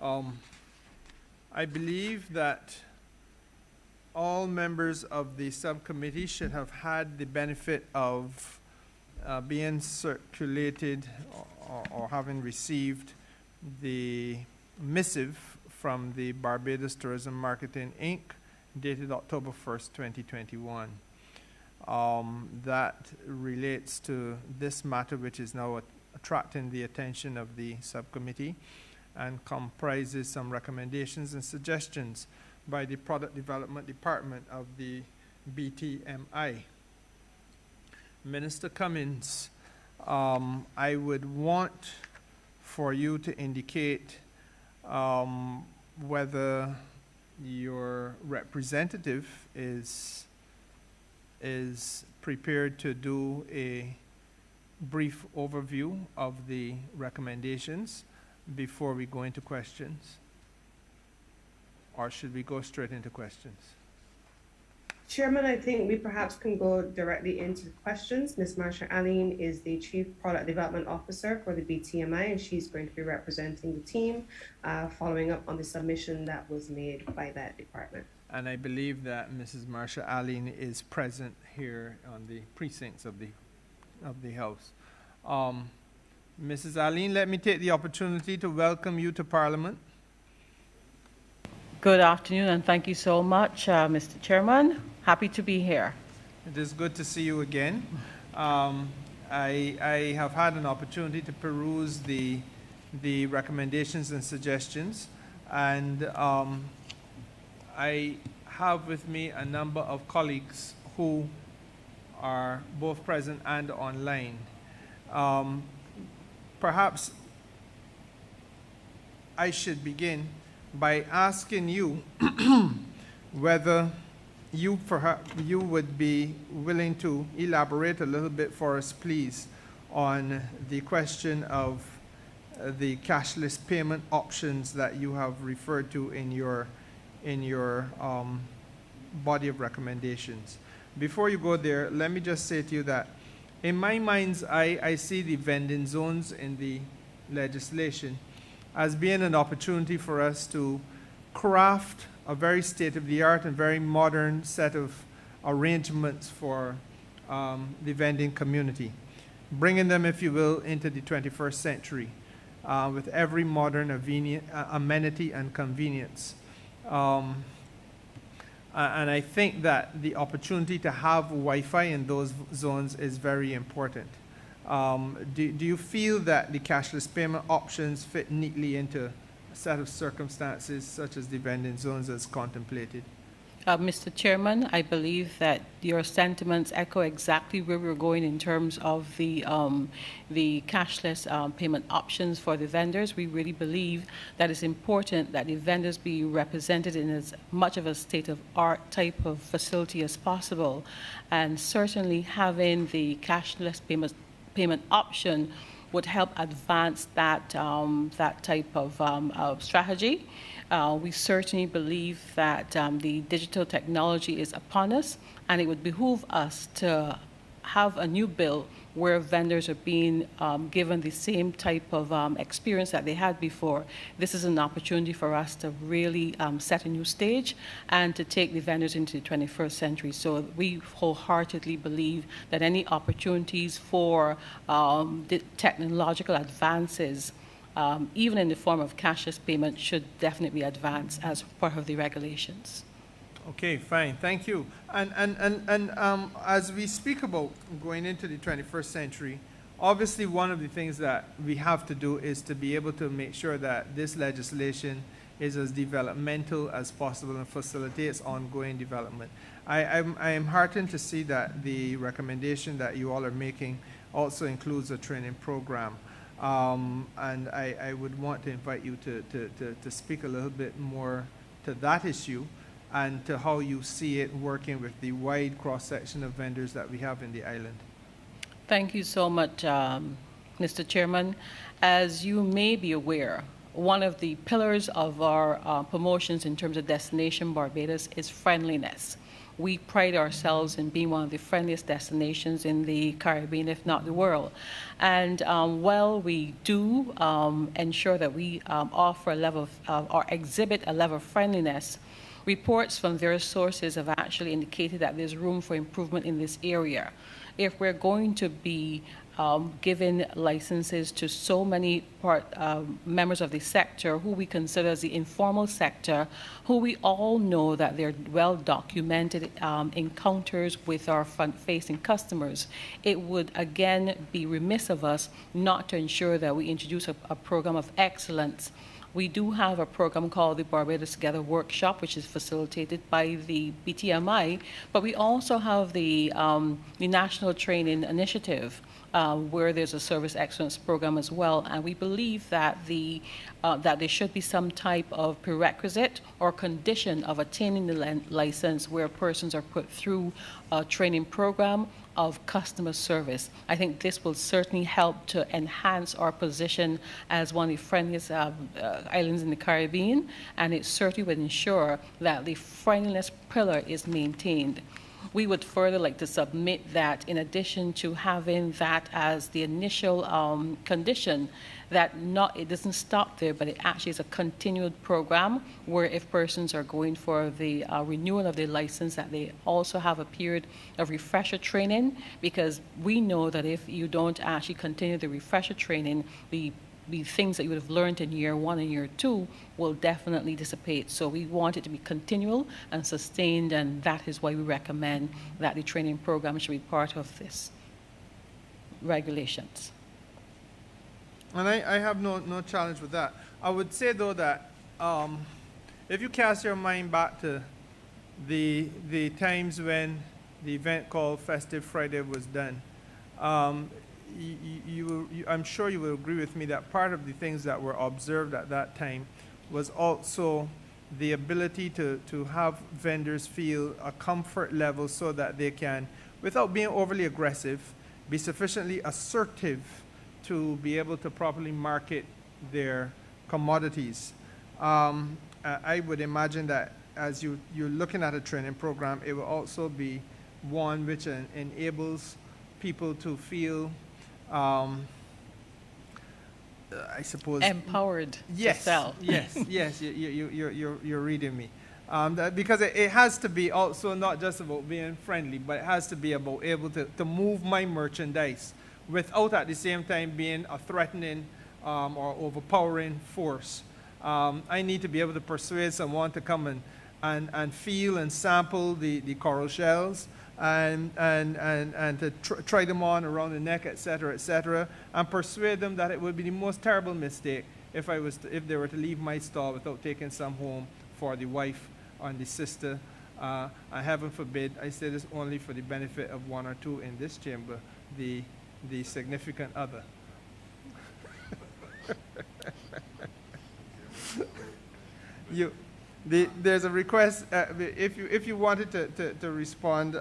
I believe that all members of the subcommittee should have had the benefit of being circulated or having received the missive from the Barbados Tourism Marketing, Inc., dated October 1st, 2021. That relates to this matter, which is now attracting the attention of the subcommittee and comprises some recommendations and suggestions by the Product Development Department of the BTMI. Minister Cummins, I would want for you to indicate whether your representative is prepared to do a brief overview of the recommendations before we go into questions, or should we go straight into questions? Chairman, I think we perhaps can go directly into questions. Ms. Marsha Aline is the Chief Product Development Officer for the BTMI, and she's going to be representing the team, following up on the submission that was made by that department. And I believe that Mrs. Marsha Aline is present here on the precincts of the House. Mrs. Aline, let me take the opportunity to welcome you to Parliament. Good afternoon, and thank you so much, Mr. Chairman. Happy to be here. It is good to see you again. I have had an opportunity to peruse the recommendations and suggestions, and I have with me a number of colleagues who are both present and online. Perhaps I should begin by asking you whether you would be willing to elaborate a little bit for us, please, on the question of the cashless payment options that you have referred to in your body of recommendations. Before you go there, let me just say to you that in my mind's eye, I see the vending zones in the legislation as being an opportunity for us to craft a very state-of-the-art and very modern set of arrangements for the vending community, bringing them, if you will, into the 21st century with every modern amenity and convenience. And I think that the opportunity to have Wi-Fi in those zones is very important. Do you feel that the cashless payment options fit neatly into a set of circumstances such as the vending zones as contemplated? Mr. Chairman, I believe that your sentiments echo exactly where we're going in terms of the cashless payment options for the vendors. We really believe that it's important that the vendors be represented in as much of a state-of-art type of facility as possible, and certainly having the cashless payment option would help advance that type of strategy. We certainly believe that the digital technology is upon us, and it would behoove us to have a new bill where vendors are being given the same type of experience that they had before. This is an opportunity for us to really set a new stage and to take the vendors into the 21st century. So we wholeheartedly believe that any opportunities for the technological advances, even in the form of cashless payment, should definitely advance as part of the regulations. Okay, fine, thank you. And as we speak about going into the 21st century, obviously one of the things that we have to do is to be able to make sure that this legislation is as developmental as possible and facilitates ongoing development. I am heartened to see that the recommendation that you all are making also includes a training program. And I would want to invite you to speak a little bit more to that issue and to how you see it working with the wide cross-section of vendors that we have in the island. Thank you so much, Mr. Chairman. As you may be aware, one of the pillars of our promotions in terms of Destination Barbados is friendliness. we pride ourselves in being one of the friendliest destinations in the Caribbean, if not the world. And while we do ensure that we offer a level of, or exhibit a level of friendliness, reports from various sources have actually indicated that there's room for improvement in this area. If we're going to be giving licenses to so many members of the sector who we consider as the informal sector, who we all know that they're well-documented encounters with our front-facing customers, it would again be remiss of us not to ensure that we introduce a program of excellence. We do have a program called the Barbados Together Workshop, which is facilitated by the BTMI, but we also have the National Training Initiative, where there's a service excellence program as well, and we believe that that there should be some type of prerequisite or condition of attaining the license where persons are put through a training program of customer service. I think this will certainly help to enhance our position as one of the friendliest islands in the Caribbean, and it certainly would ensure that the friendliness pillar is maintained. We would further like to submit that in addition to having that as the initial condition, that it doesn't stop there, but it actually is a continued program where if persons are going for the renewal of their license, that they also have a period of refresher training, because we know that if you don't actually continue the refresher training, the things that you would have learned in year 1 and year 2 will definitely dissipate. So we want it to be continual and sustained, and that is why we recommend that the training program should be part of this regulations. And I have no challenge with that. I would say, though, that if you cast your mind back to the times when the event called Festive Friday was done, I'm sure you will agree with me that part of the things that were observed at that time was also the ability to have vendors feel a comfort level so that they can, without being overly aggressive, be sufficiently assertive to be able to properly market their commodities. I would imagine that as you're looking at a training program, it will also be one which enables people to feel I suppose empowered to sell. Yes, you're reading me. Because it has to be also not just about being friendly, but it has to be about able to move my merchandise without at the same time being a threatening or overpowering force. I need to be able to persuade someone to come and feel and sample the coral shells, and to try them on around the neck, etc., and persuade them that it would be the most terrible mistake if they were to leave my stall without taking some home for the wife and the sister. And heaven forbid, I say this only for the benefit of one or two in this chamber, the significant other. There's a request. If you wanted to respond,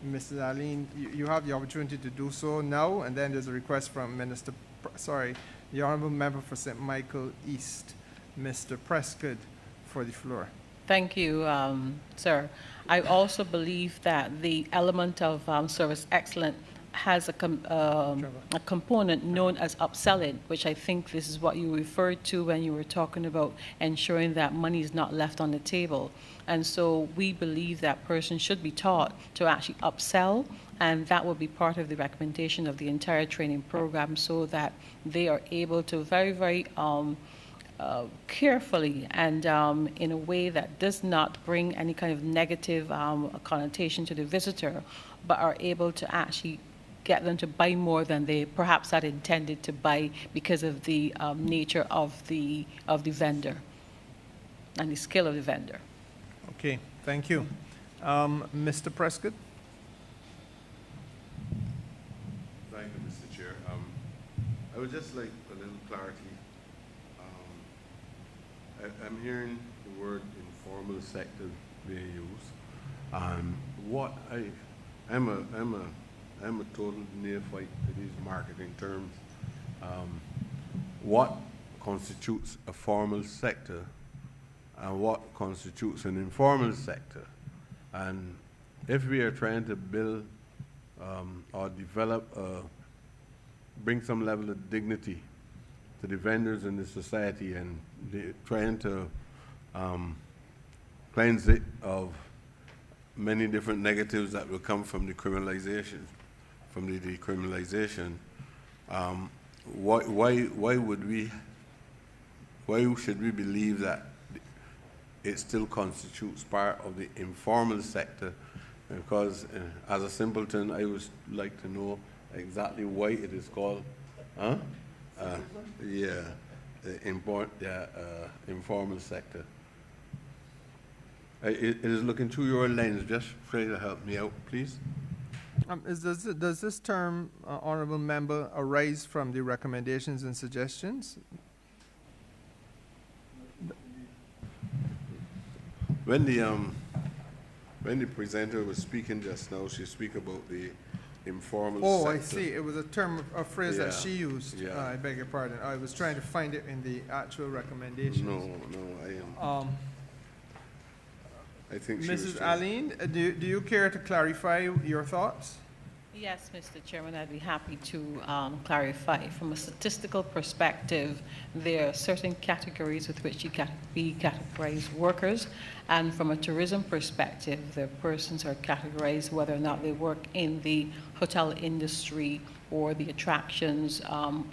Mrs. Aline, you have the opportunity to do so now. And then there's a request from the Honourable Member for St. Michael East, Mr. Prescott, for the floor. Thank you, sir. I also believe that the element of service excellence has a component known as upselling, which I think this is what you referred to when you were talking about ensuring that money is not left on the table. And so we believe that persons should be taught to actually upsell, and that will be part of the recommendation of the entire training program, so that they are able to very, very carefully and in a way that does not bring any kind of negative connotation to the visitor, but are able to actually get them to buy more than they perhaps had intended to buy because of the nature of the vendor and the skill of the vendor. Okay, thank you. Mr. Prescott? Thank you, Mr. Chair. I would just like a little clarity. I'm hearing the word informal sector being used. I'm a total neophyte to these marketing terms. What constitutes a formal sector and what constitutes an informal sector? And if we are trying to build or develop, bring some level of dignity to the vendors in the society, and trying to cleanse it of many different negatives that will come from the criminalization, from the decriminalization, why should we believe that it still constitutes part of the informal sector? Because as a simpleton, I would like to know exactly why it is called, informal sector. It is looking through your lens. Just try to help me out, please. Does this term, honorable member, arise from the recommendations and suggestions? When the presenter was speaking just now, she speak about the informal sector. I see. It was a term, a phrase that she used. Yeah. I beg your pardon. I was trying to find it in the actual recommendations. No, I am. I think she was Mrs. trying- Aline, do you care to clarify your thoughts? Yes, Mr. Chairman, I'd be happy to clarify. From a statistical perspective, there are certain categories with which we categorize workers, and from a tourism perspective, the persons are categorized whether or not they work in the hotel industry or the attractions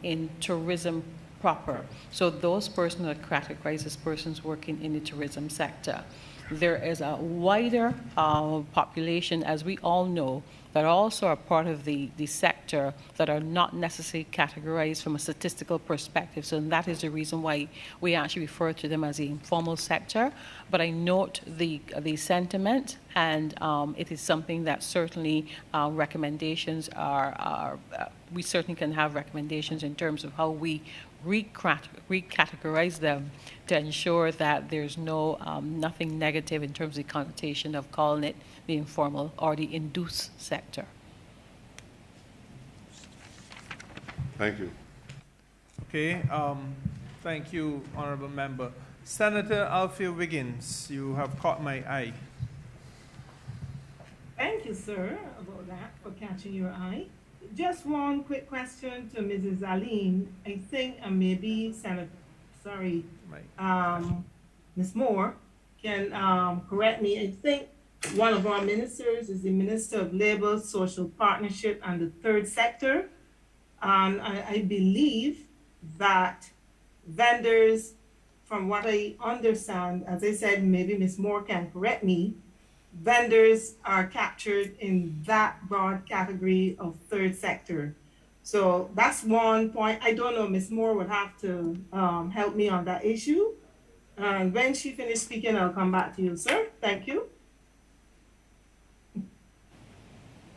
in tourism proper. So those persons are categorized as persons working in the tourism sector. There is a wider population, as we all know, that also are part of the sector that are not necessarily categorized from a statistical perspective. So that is the reason why we actually refer to them as the informal sector. But I note the sentiment, and it is something that certainly recommendations are we certainly can have recommendations in terms of how we recategorize them to ensure that there's no nothing negative in terms of the connotation of calling it the informal or the induced sector. Thank you. Okay, thank you, honorable member. Senator Althea Wiggins, you have caught my eye. Thank you, sir, about that, for catching your eye. Just one quick question to Mrs. Aline. I think maybe Ms. Moore can correct me. I think one of our ministers is the Minister of Labor, Social Partnership, and the Third Sector. And I believe that vendors, from what I understand, as I said, maybe Ms. Moore can correct me, vendors are captured in that broad category of third sector. So that's one point. I don't know, Ms. Moore would have to help me on that issue. And when she finishes speaking, I'll come back to you, sir. Thank you.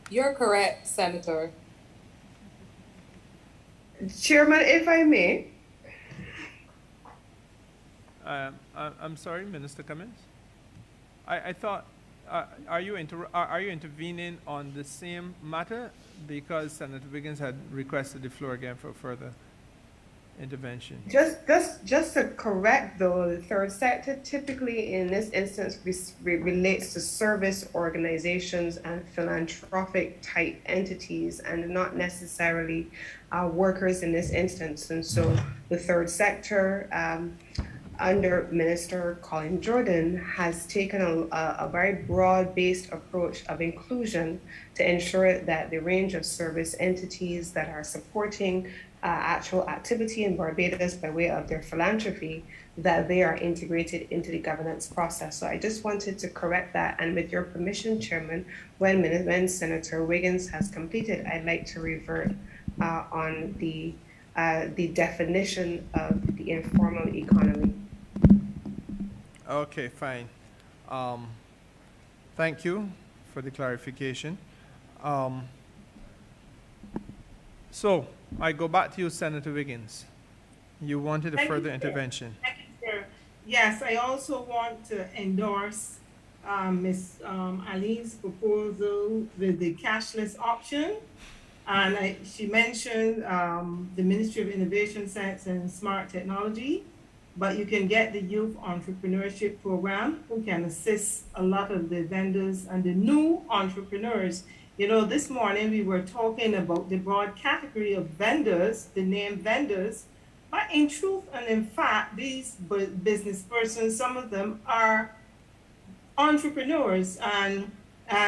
You're correct, Senator. Chairman, if I may. I'm sorry, Minister Cummins. I thought, are you intervening on the same matter? Because Senator Wiggins had requested the floor again for further intervention. Just to correct though, the third sector typically in this instance relates to service organizations and philanthropic type entities, and not necessarily workers in this instance. And so the third sector, under Minister Colin Jordan, has taken a very broad-based approach of inclusion to ensure that the range of service entities that are supporting actual activity in Barbados by way of their philanthropy, that they are integrated into the governance process. So I just wanted to correct that, and with your permission, Chairman, when Senator Wiggins has completed, I'd like to revert on the definition of the informal economy. Okay, fine. Thank you for the clarification. So I go back to you, Senator Wiggins. You wanted a Thank further you, intervention. Thank you, sir. Yes, I also want to endorse Ms. Aline's proposal with the cashless option. And she mentioned the Ministry of Innovation, Science and Smart Technology. but you can get the Youth Entrepreneurship Program, who can assist a lot of the vendors and the new entrepreneurs. You know, this morning we were talking about the broad category of vendors, the name vendors, but in truth and in fact, these business persons, some of them are entrepreneurs, and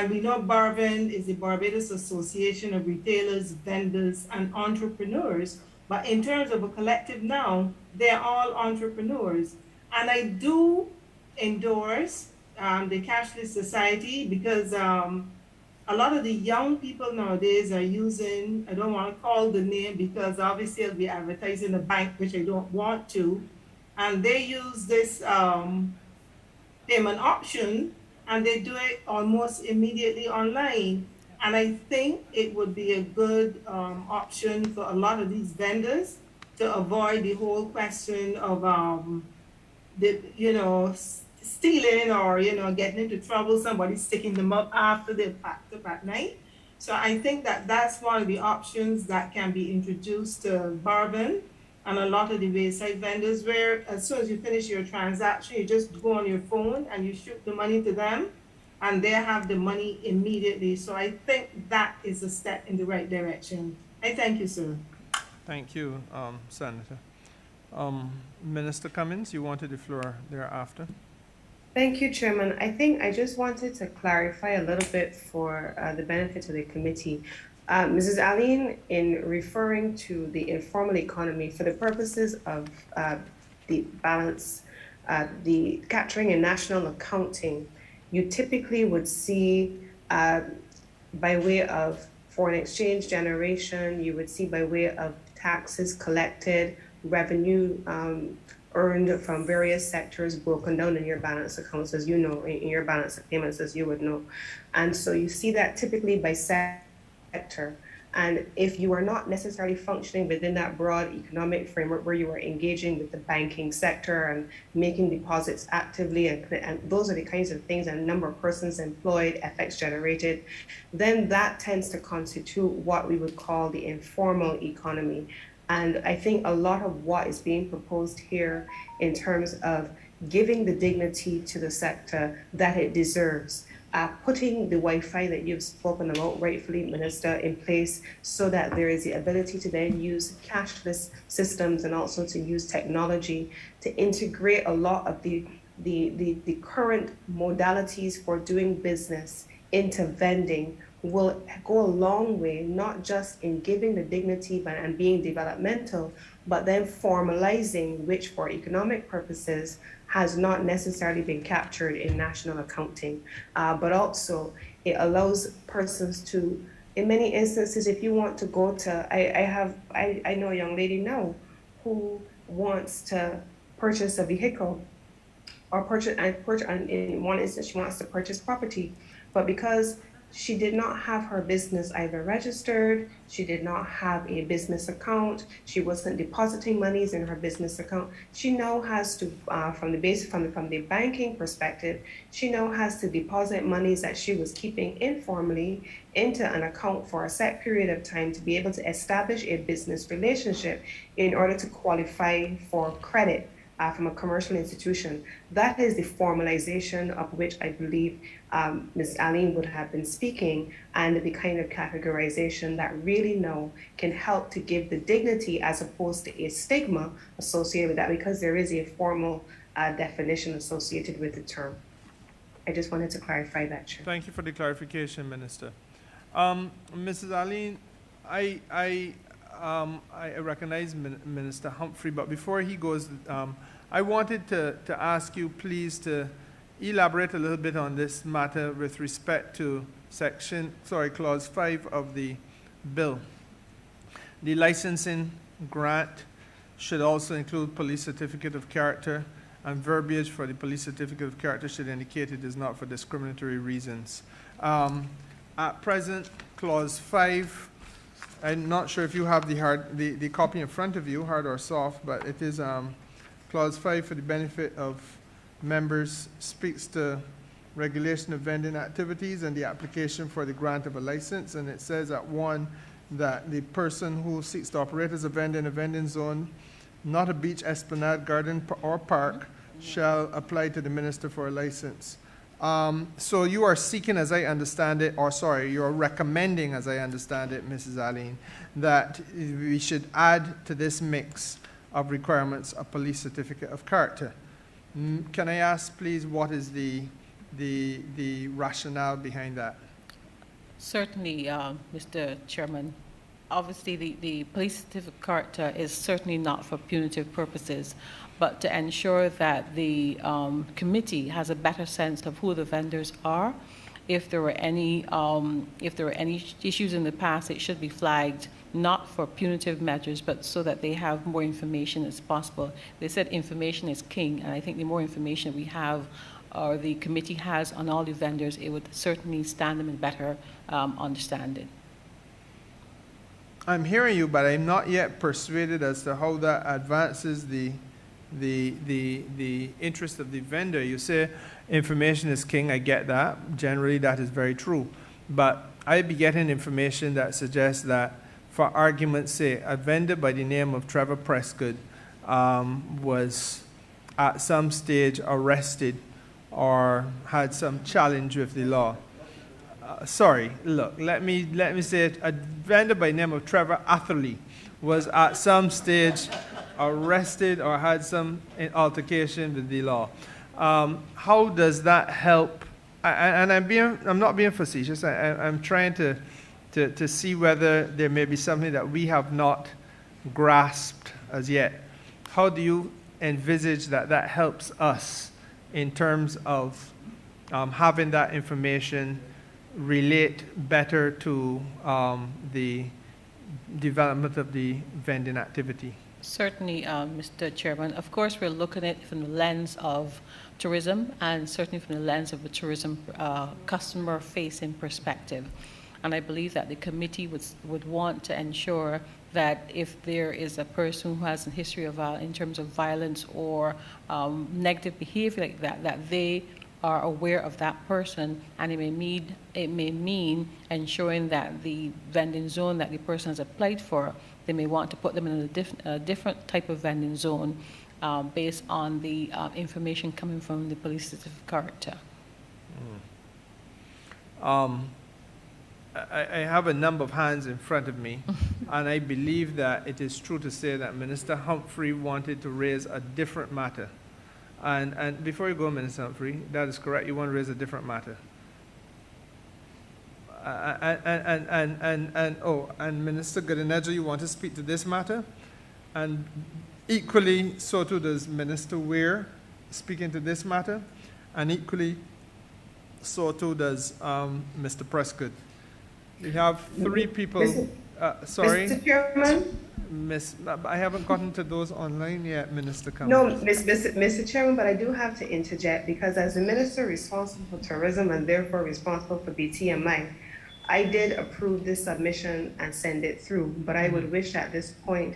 we know Barvin is the Barbados Association of Retailers, Vendors, and Entrepreneurs. But in terms of a collective noun, they're all entrepreneurs. And I do endorse the Cashless Society because a lot of the young people nowadays are using, I don't want to call the name because obviously I'll be advertising a bank, which I don't want to. And they use this payment option and they do it almost immediately online. And I think it would be a good option for a lot of these vendors to avoid the whole question of stealing or getting into trouble, somebody sticking them up after they're packed up at night. So I think that that's one of the options that can be introduced to Barvin and a lot of the wayside vendors, where as soon as you finish your transaction, you just go on your phone and you shoot the money to them and they have the money immediately. So I think that is a step in the right direction. I thank you, sir. Thank you, Senator. Minister Cummins, you wanted the floor thereafter. Thank you, Chairman. I think I just wanted to clarify a little bit for the benefit of the committee. Mrs. Aline, in referring to the informal economy for the purposes of the balance, the capturing in national accounting, you typically would see by way of foreign exchange generation, you would see by way of taxes collected, revenue earned from various sectors broken down in your balance accounts, as you know, in your balance of payments, as you would know. And so you see that typically by sector. And if you are not necessarily functioning within that broad economic framework where you are engaging with the banking sector and making deposits actively, and those are the kinds of things, and number of persons employed, FX generated, then that tends to constitute what we would call the informal economy. And I think a lot of what is being proposed here in terms of giving the dignity to the sector that it deserves, putting the Wi-Fi that you've spoken about, rightfully, Minister, in place so that there is the ability to then use cashless systems and also to use technology to integrate a lot of the current modalities for doing business into vending will go a long way, not just in giving the dignity and being developmental, but then formalizing, which for economic purposes has not necessarily been captured in national accounting. But also it allows persons to, in many instances, if you want to go to, I know a young lady now who wants to purchase a vehicle or and in one instance she wants to purchase property, but because she did not have her business either registered, she did not have a business account, she wasn't depositing monies in her business account. She now has to, from the banking perspective, she now has to deposit monies that she was keeping informally into an account for a set period of time to be able to establish a business relationship in order to qualify for credit from a commercial institution. That is the formalization of which I believe Ms. Aline would have been speaking, and the kind of categorization that really now can help to give the dignity as opposed to a stigma associated with that, because there is a formal definition associated with the term. I just wanted to clarify that, Chair. Thank you for the clarification, Minister. Mrs. Aline, I recognize Minister Humphrey, but before he goes, I wanted to ask you please to elaborate a little bit on this matter with respect to Clause 5 of the bill. The licensing grant should also include police certificate of character, and verbiage for the police certificate of character should indicate it is not for discriminatory reasons. At present, Clause 5, I'm not sure if you have the copy in front of you, hard or soft, but it is Clause 5 for the benefit of members speaks to regulation of vending activities and the application for the grant of a license. And it says at 1 that the person who seeks to operate as a vendor in a vending zone not a beach, esplanade, garden, or park, shall apply to the minister for a license. So you are seeking, as I understand it, or sorry, you are recommending, as I understand it, Mrs. Aline, that we should add to this mix of requirements a police certificate of character. Can I ask, please, what is the rationale behind that? Certainly, Mr. Chairman. Obviously, the police certificate of character is certainly not for punitive purposes, but to ensure that the committee has a better sense of who the vendors are. If there were any issues in the past, it should be flagged, not for punitive measures, but so that they have more information as possible. They said information is king, and I think the more information we have, or the committee has on all the vendors, it would certainly stand them in better understanding. I'm hearing you, but I'm not yet persuaded as to how that advances the interest of the vendor. You say information is king. I get that. Generally, that is very true. But I'd be getting information that suggests that, for argument's sake, a vendor by the name of Trevor Prescott was at some stage arrested or had some challenge with the law. Sorry, look, let me say it. A vendor by the name of Trevor Atherley was at some stage arrested or had some altercation with the law. How does that help? And I'm not being facetious. I'm trying to see whether there may be something that we have not grasped as yet. How do you envisage that helps us in terms of having that information relate better to the development of the vending activity? Certainly, Mr. Chairman. Of course, we're looking at it from the lens of tourism, and certainly from the lens of a tourism customer-facing perspective. And I believe that the committee would want to ensure that if there is a person who has a history of in terms of violence or negative behavior like that, that they are aware of that person, and it may mean ensuring that the vending zone that the person has applied for, they may want to put them in a different type of vending zone based on the information coming from the police certificate of character. I have a number of hands in front of me, and I believe that it is true to say that Minister Humphrey wanted to raise a different matter. And before you go, Minister Humphrey, that is correct. You want to raise a different matter. And Minister Goodenedge, you want to speak to this matter? And equally, so too does Minister Weir speaking to this matter. And equally, so too does Mr. Prescott. We have three people. Sorry. Mr. Chairman? I haven't gotten to those online yet, Minister Campbell. No, Mr. Chairman, but I do have to interject, because as the minister responsible for tourism and therefore responsible for BTMI, I did approve this submission and send it through, but I would wish at this point,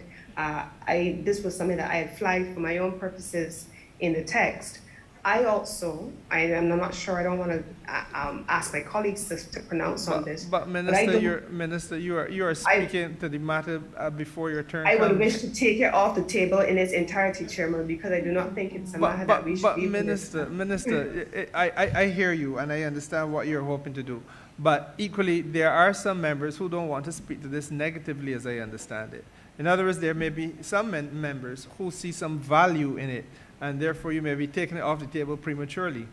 this was something that I had flagged for my own purposes in the text. I am not sure, I don't want to ask my colleagues to pronounce on this. But Minister, you are speaking to the matter before your turn. I would wish to take it off the table in its entirety, Chairman, because I do not think it's a matter that we should be. But Minister, I hear you and I understand what you're hoping to do. But equally, there are some members who don't want to speak to this negatively, as I understand it. In other words, there may be some members who see some value in it, and therefore you may be taking it off the table prematurely.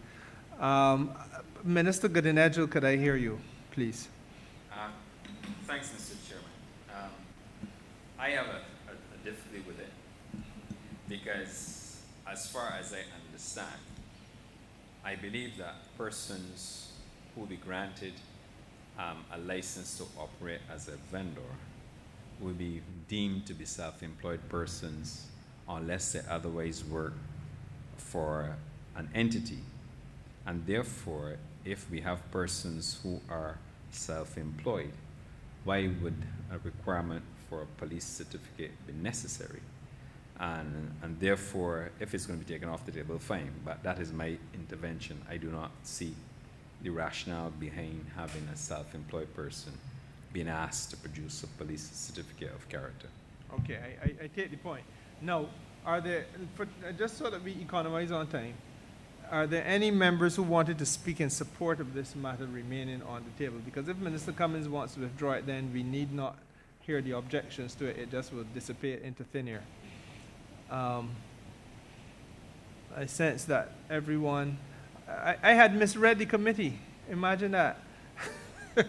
Minister Goodenedge, could I hear you, please? Thanks, Mr. Chairman. I have a difficulty with it because, as far as I understand, I believe that persons who will be granted a license to operate as a vendor will be deemed to be self-employed persons unless they otherwise work for an entity. And therefore, if we have persons who are self-employed, why would a requirement for a police certificate be necessary? And therefore, if it's going to be taken off the table, fine, but that is my intervention. I do not see the rationale behind having a self-employed person being asked to produce a police certificate of character. Okay, I take the point. Now, are there, just so that we economize on time, are there any members who wanted to speak in support of this matter remaining on the table? Because if Minister Cummings wants to withdraw it, then we need not hear the objections to it. It just will dissipate into thin air. I sense that everyone, I had misread the committee. Imagine that.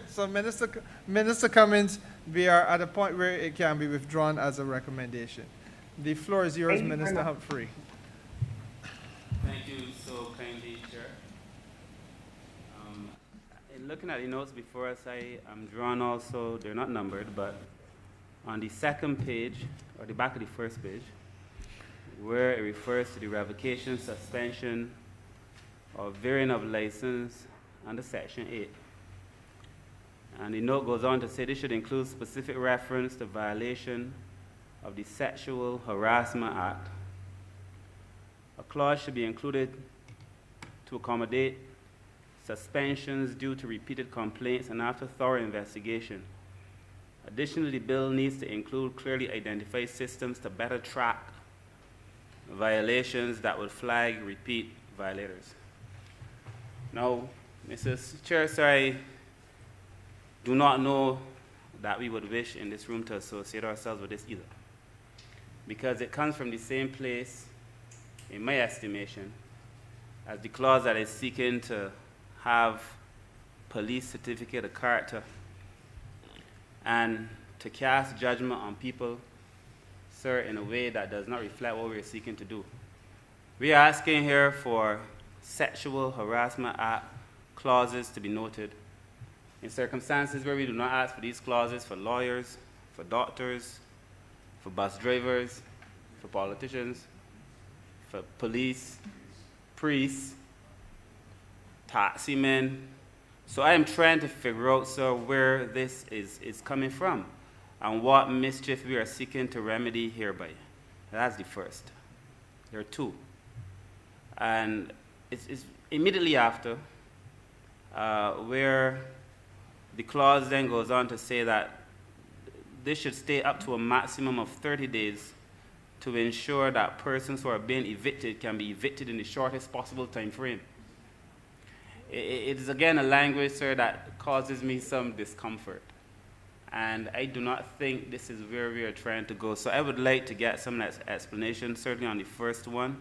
So Minister Cummings, we are at a point where it can be withdrawn as a recommendation. The floor is yours, Minister Humphrey. Thank you so kindly, Chair. In looking at the notes before us, I am drawn also, they're not numbered, but on the second page, or the back of the first page, where it refers to the revocation, suspension, or varying of license under Section 8. And the note goes on to say this should include specific reference to violation of the Sexual Harassment Act. A clause should be included to accommodate suspensions due to repeated complaints and after thorough investigation. Additionally, the bill needs to include clearly identified systems to better track violations that would flag repeat violators. Now, Mrs. Chair, sir, I do not know that we would wish in this room to associate ourselves with this either, because it comes from the same place, in my estimation, as the clause that is seeking to have police certificate of character and to cast judgment on people, sir, in a way that does not reflect what we are seeking to do. We are asking here for Sexual Harassment Act clauses to be noted in circumstances where we do not ask for these clauses for lawyers, for doctors, for bus drivers, for politicians, for police, priests, taxi men. So I am trying to figure out, sir, where this is coming from and what mischief we are seeking to remedy hereby. That's the first. There are two. And it's immediately after where the clause then goes on to say that this should stay up to a maximum of 30 days to ensure that persons who are being evicted can be evicted in the shortest possible time frame. It is again a language, sir, that causes me some discomfort. And I do not think this is where we are trying to go. So I would like to get some explanation, certainly on the first one,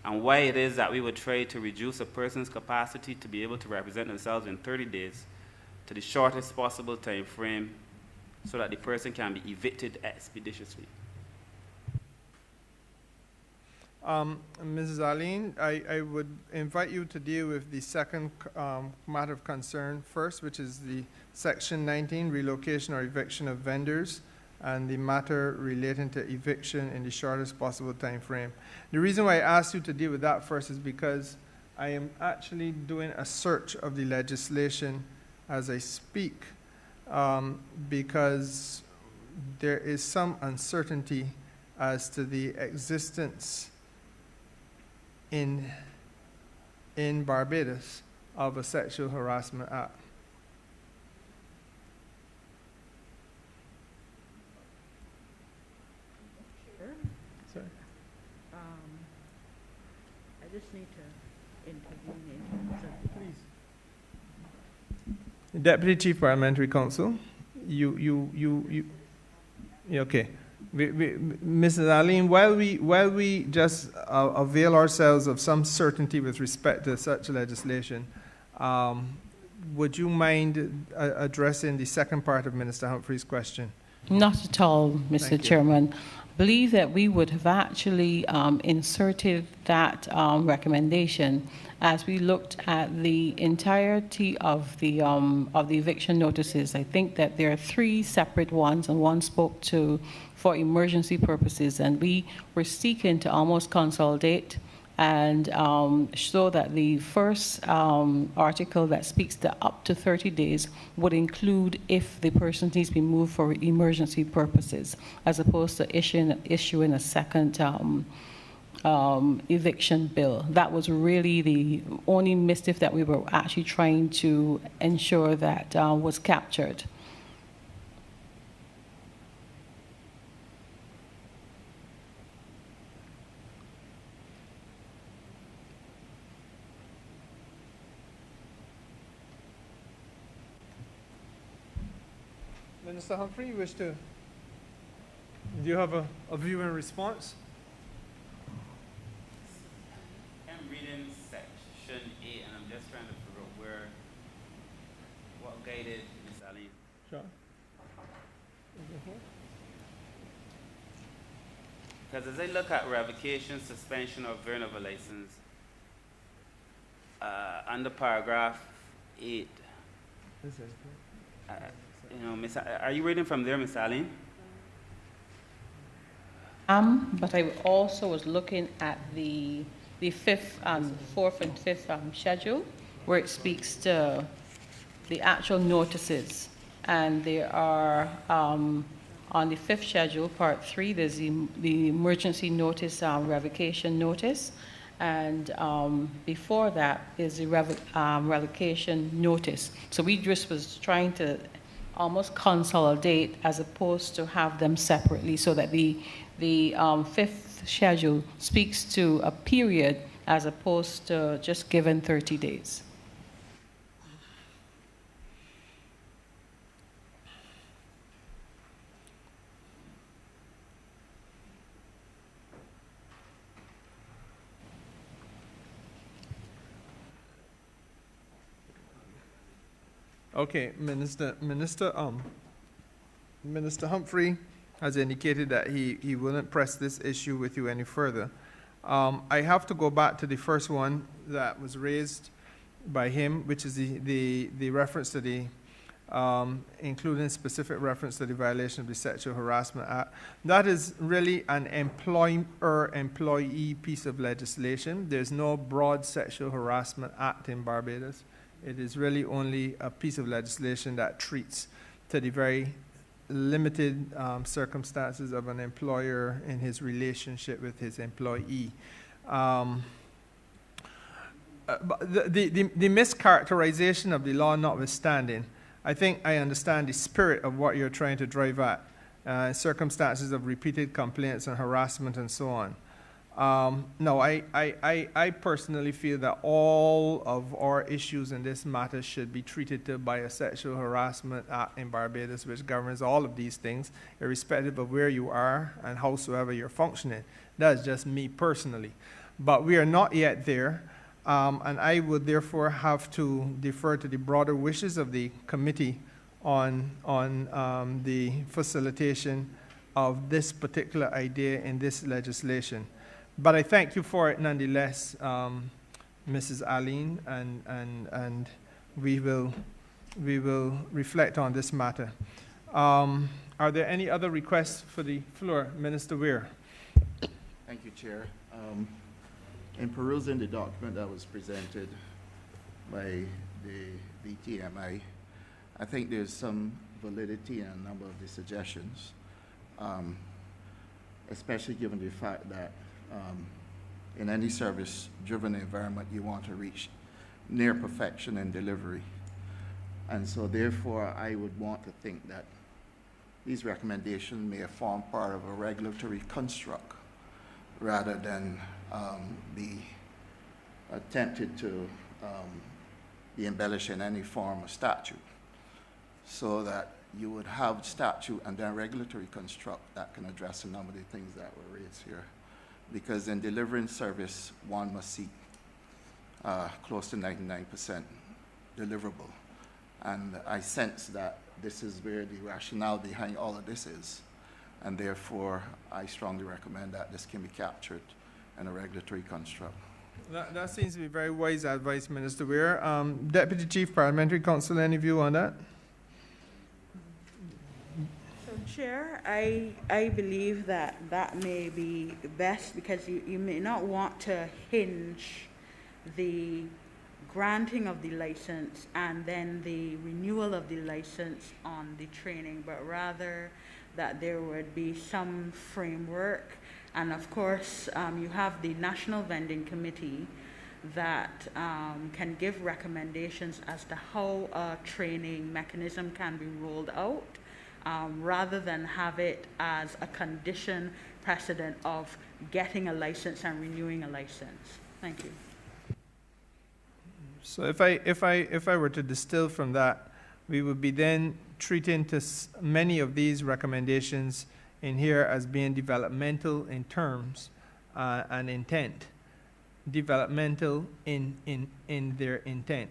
and why it is that we would try to reduce a person's capacity to be able to represent themselves in 30 days to the shortest possible time frame so that the person can be evicted expeditiously. Mrs. Aline, I would invite you to deal with the second matter of concern first, which is the Section 19, relocation or eviction of vendors, and the matter relating to eviction in the shortest possible time frame. The reason why I asked you to deal with that first is because I am actually doing a search of the legislation as I speak, because there is some uncertainty as to the existence in Barbados of a Sexual Harassment Act. Sure. Sorry. I just need to intervene in terms of... Please. Deputy Chief Parliamentary Counsel, okay. Mrs. Aline, while we just avail ourselves of some certainty with respect to such legislation, would you mind addressing the second part of Minister Humphrey's question? Not at all, Mr. Thank you. Chairman. Believe that we would have actually inserted that recommendation as we looked at the entirety of the eviction notices. I think that there are 3 separate ones, and one spoke to for emergency purposes, and we were seeking to almost consolidate and show that the first article that speaks to up to 30 days would include if the person needs to be moved for emergency purposes, as opposed to issuing a second eviction bill. That was really the only mischief that we were actually trying to ensure that was captured. Minister Humphrey, you wish to, do you have a view and response? I'm reading section 8, and I'm just trying to figure out what guided Ms. Aline. Sure. Because as I look at revocation, suspension, or varying of a license, under paragraph 8, are you reading from there, Ms. Aline? But I also was looking at the fifth, fourth and fifth schedule, where it speaks to the actual notices. And there are, on the fifth schedule, part 3, there's the emergency notice, revocation notice. And before that is the revocation notice. So we just was trying to almost consolidate as opposed to have them separately, so that the fifth schedule speaks to a period as opposed to just given 30 days. Okay, Minister Humphrey has indicated that he wouldn't press this issue with you any further. I have to go back to the first one that was raised by him, which is the reference to the, including specific reference to the violation of the Sexual Harassment Act. That is really an employer-employee piece of legislation. There's no broad Sexual Harassment Act in Barbados. It is really only a piece of legislation that treats to the very limited circumstances of an employer in his relationship with his employee. But the mischaracterization of the law notwithstanding, I think I understand the spirit of what you're trying to drive at, circumstances of repeated complaints and harassment and so on. No, I personally feel that all of our issues in this matter should be treated to by a Sexual Harassment Act in Barbados, which governs all of these things, irrespective of where you are and howsoever you're functioning. That's just me personally. But we are not yet there, and I would therefore have to defer to the broader wishes of the committee on the facilitation of this particular idea in this legislation. But I thank you for it nonetheless, Mrs. Aline, and we will reflect on this matter. Are there any other requests for the floor? Minister Weir. Thank you, Chair. In perusing the document that was presented by the VTMI, I think there's some validity in a number of the suggestions, especially given the fact that in any service-driven environment, you want to reach near perfection in delivery. And so therefore, I would want to think that these recommendations may form part of a regulatory construct rather than be attempted to be embellished in any form of statute, so that you would have statute and then regulatory construct that can address a number of the things that were raised here. Because in delivering service, one must seek close to 99% deliverable. And I sense that this is where the rationale behind all of this is. And therefore, I strongly recommend that this can be captured in a regulatory construct. That seems to be very wise advice, Minister Weir. Deputy Chief Parliamentary Counsel, any view on that? Chair, I believe that may be best, because you may not want to hinge the granting of the license and then the renewal of the license on the training, but rather that there would be some framework. And of course, you have the National Vending Committee that can give recommendations as to how a training mechanism can be rolled out. Rather than have it as a condition precedent of getting a license and renewing a license. Thank you. So if I were to distill from that, We would be then treating to many of these recommendations in here as being developmental in terms and intent. Developmental in their intent.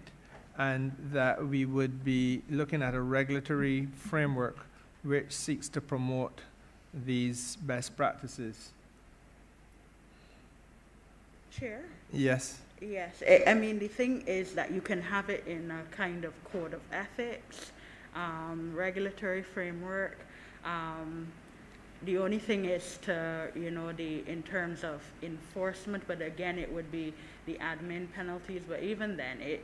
And that we would be looking at a regulatory framework which seeks to promote these best practices. Chair? Yes. Yes, I mean, the thing is that you can have it in a kind of code of ethics, regulatory framework. The only thing is to, in terms of enforcement, but again, it would be the admin penalties. But even then, it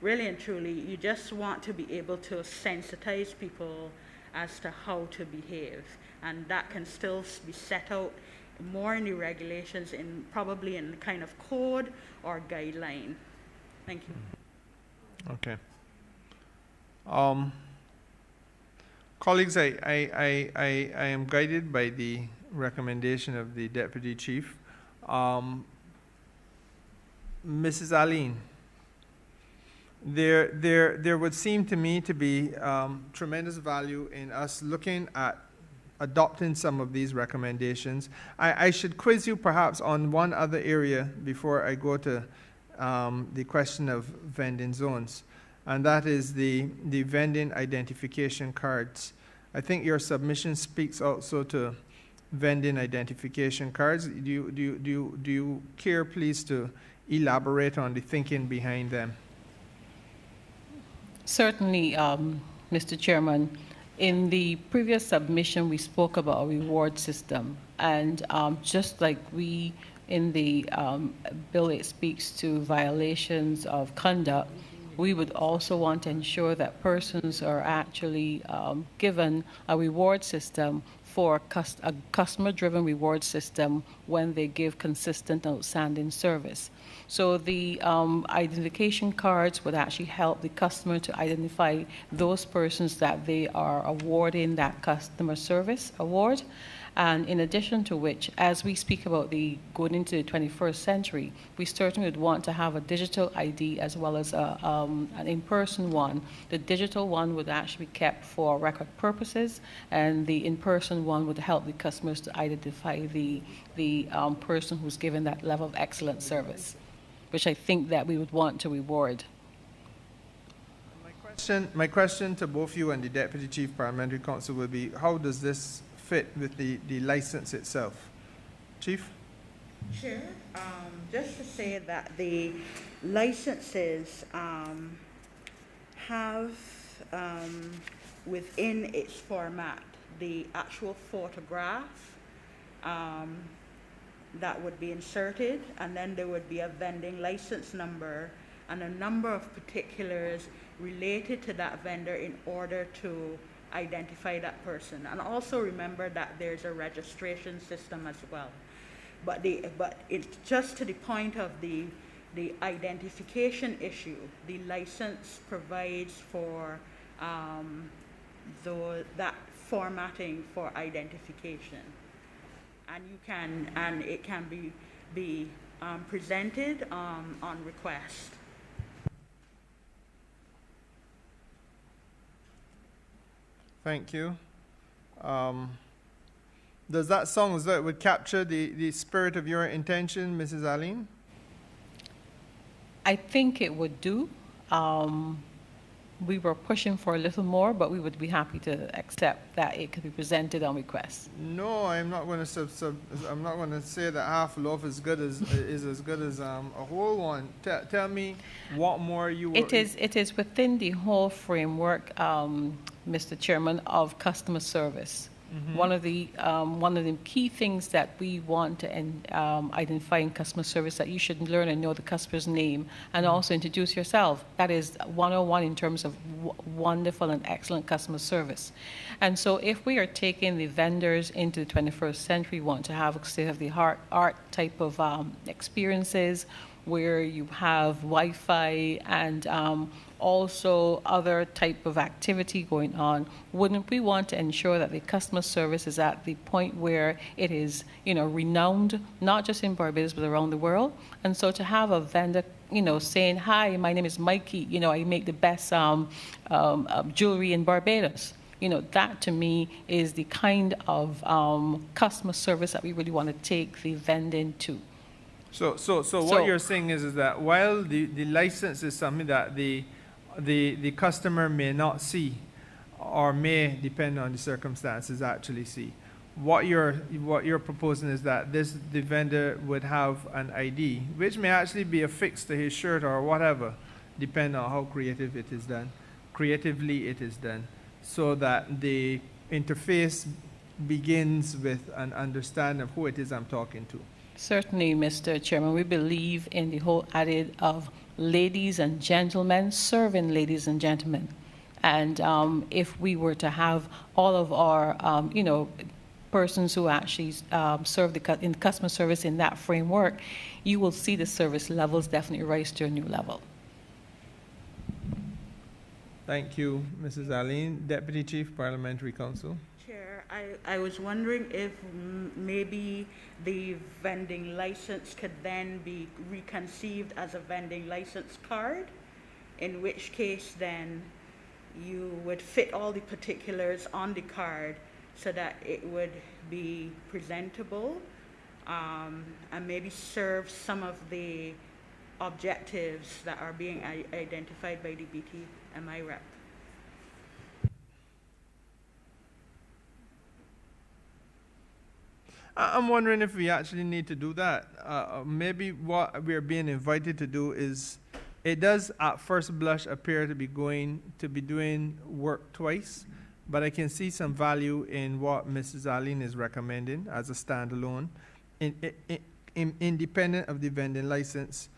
really and truly, you just want to be able to sensitize people as to how to behave. And that can still be set out more in the regulations, probably in kind of code or guideline. Thank you. Okay. Colleagues, I am guided by the recommendation of the Deputy Chief. Mrs. Aline, there would seem to me to be tremendous value in us looking at adopting some of these recommendations. I should quiz you perhaps on one other area before I go to the question of vending zones, and that is the vending identification cards. I think your submission speaks also to vending identification cards. Do you care, please, to elaborate on the thinking behind them? Certainly, Mr. Chairman. In the previous submission, we spoke about a reward system, and just like we in the bill, it speaks to violations of conduct. We would also want to ensure that persons are actually given a reward system for a customer-driven reward system when they give consistent, outstanding service. So the identification cards would actually help the customer to identify those persons that they are awarding that customer service award. And in addition to which, as we speak about the going into the 21st century, we certainly would want to have a digital ID as well as an in-person one. The digital one would actually be kept for record purposes, and the in-person one would help the customers to identify the person who's given that level of excellent service, which I think that we would want to reward. My question to both you and the Deputy Chief Parliamentary Counsel will be, how does this fit with the license itself? Chief? Sure. Just to say that the licenses have within its format the actual photograph that would be inserted, and then there would be a vending license number and a number of particulars related to that vendor in order to identify that person. And also remember that there's a registration system as well. But it's just to the point of the identification issue. The license provides for that formatting for identification, and it can be presented on request. Thank you. Does that sound as though it would capture the spirit of your intention, Mrs. Aline? I think it would do. We were pushing for a little more, but we would be happy to accept that it could be presented on request. No, I'm not going to I'm not going to say that half a loaf is good as as good as a whole one. Tell me what more you. It is within the whole framework, Mr. Chairman, of customer service. Mm-hmm. One of the key things that we want to identify in customer service, that you should learn and know the customer's name and also introduce yourself. That is 101 in terms of wonderful and excellent customer service. And so if we are taking the vendors into the 21st century, we want to have state-of-the-art type of experiences where you have Wi-Fi and also other type of activity going on. Wouldn't we want to ensure that the customer service is at the point where it is, renowned, not just in Barbados but around the world? And so to have a vendor saying, hi, my name is Mikey, I make the best jewelry in Barbados. That to me is the kind of customer service that we really want to take the vending to. So what you're saying is that while the license is something that the customer may not see, or may, depend on the circumstances, actually see, what you're proposing is that the vendor would have an ID, which may actually be affixed to his shirt or whatever, depending on how creatively it is done, so that the interface begins with an understanding of who it is I'm talking to. Certainly, Mr. Chairman, we believe in the whole adage of ladies and gentlemen serving ladies and gentlemen. And if we were to have all of our, persons who actually serve in customer service in that framework, you will see the service levels definitely rise to a new level. Thank you, Mrs. Aline. Deputy Chief, Parliamentary Counsel. Chair, I was wondering if maybe the vending license could then be reconceived as a vending license card, in which case then you would fit all the particulars on the card so that it would be presentable, and maybe serve some of the objectives that are being identified by the BTMI rep. I'm wondering if we actually need to do that. Maybe what we're being invited to do is, it does at first blush appear to be doing work twice, but I can see some value in what Mrs. Aline is recommending as a standalone, independent of the vending license,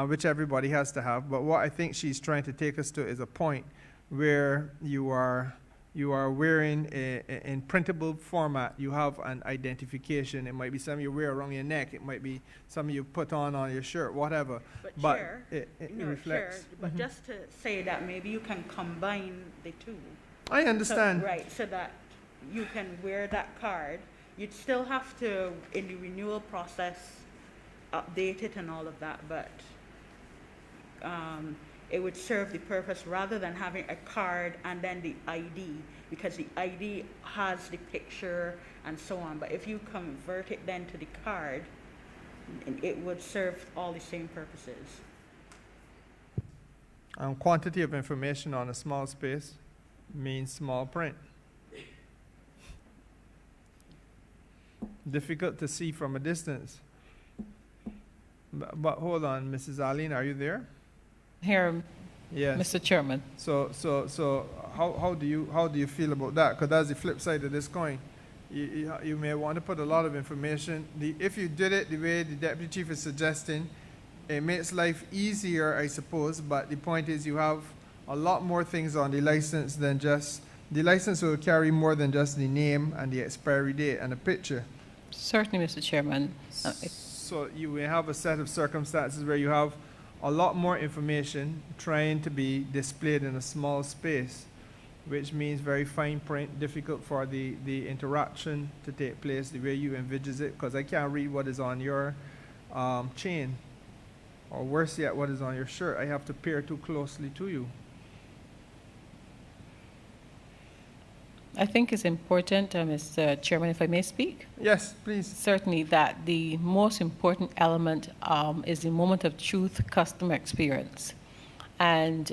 which everybody has to have. But what I think she's trying to take us to is a point where you are wearing in printable format, you have an identification. It might be something you wear around your neck. It might be something you put on your shirt, whatever. But Chair, it reflects. Chair, but just to say that maybe you can combine the two. I understand. So that you can wear that card. You'd still have to, in the renewal process, update it and all of that, but it would serve the purpose rather than having a card and then the ID, because the ID has the picture and so on. But if you convert it then to the card, it would serve all the same purposes. Quantity of information on a small space means small print. Difficult to see from a distance. But hold on, Mrs. Aline, are you there? Here, yes. Mr. Chairman. So how do you feel about that? Because that's the flip side of this coin. You may want to put a lot of information. If you did it the way the Deputy Chief is suggesting, it makes life easier, I suppose, but the point is you have a lot more things on the license than just, the license will carry more than just the name and the expiry date and a picture. Certainly, Mr. Chairman. So you will have a set of circumstances where you have a lot more information trying to be displayed in a small space, which means very fine print, difficult for the interaction to take place the way you envisage it, because I can't read what is on your chain, or worse yet, what is on your shirt. I have to peer too closely to you. I think it's important, Mr. Chairman, if I may speak. Yes, please. Certainly that the most important element is the moment of truth customer experience. And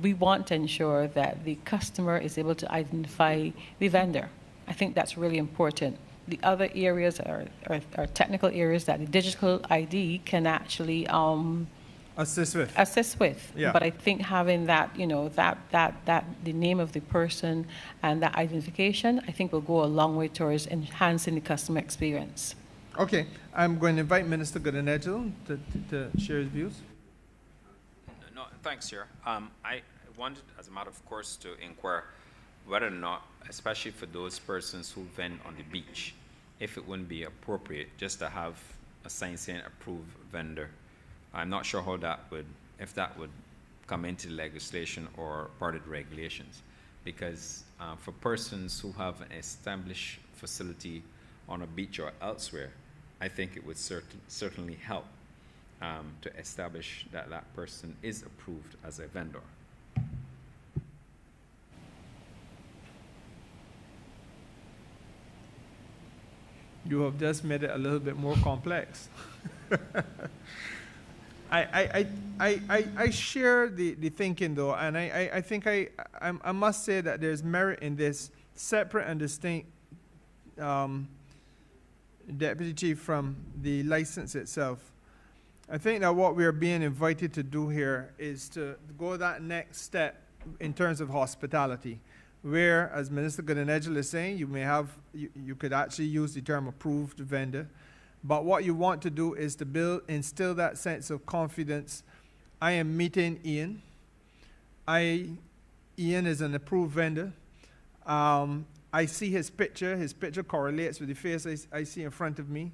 we want to ensure that the customer is able to identify the vendor. I think that's really important. The other areas are technical areas that the digital ID can actually assist with. Yeah. But I think having that, that the name of the person and that identification, I think will go a long way towards enhancing the customer experience. Okay, I'm going to invite Minister Goodenedgel to share his views. No, thanks, Chair. I wanted, as a matter of course, to inquire whether or not, especially for those persons who vend on the beach, if it wouldn't be appropriate just to have a sign saying approved vendor. I'm not sure how that would, if that would come into the legislation or part of the regulations, because for persons who have an established facility on a beach or elsewhere, I think it would certainly help. to establish that that person is approved as a vendor. You have just made it a little bit more complex. I share the thinking though, and I think I must say that there's merit in this separate and distinct Deputy Chief from the license itself. I think that what we are being invited to do here is to go that next step in terms of hospitality, where, as Minister Goodenedgel is saying, you may have, you could actually use the term approved vendor, but what you want to do is to instill that sense of confidence. I am meeting Ian. Ian is an approved vendor. I see his picture correlates with the face I see in front of me,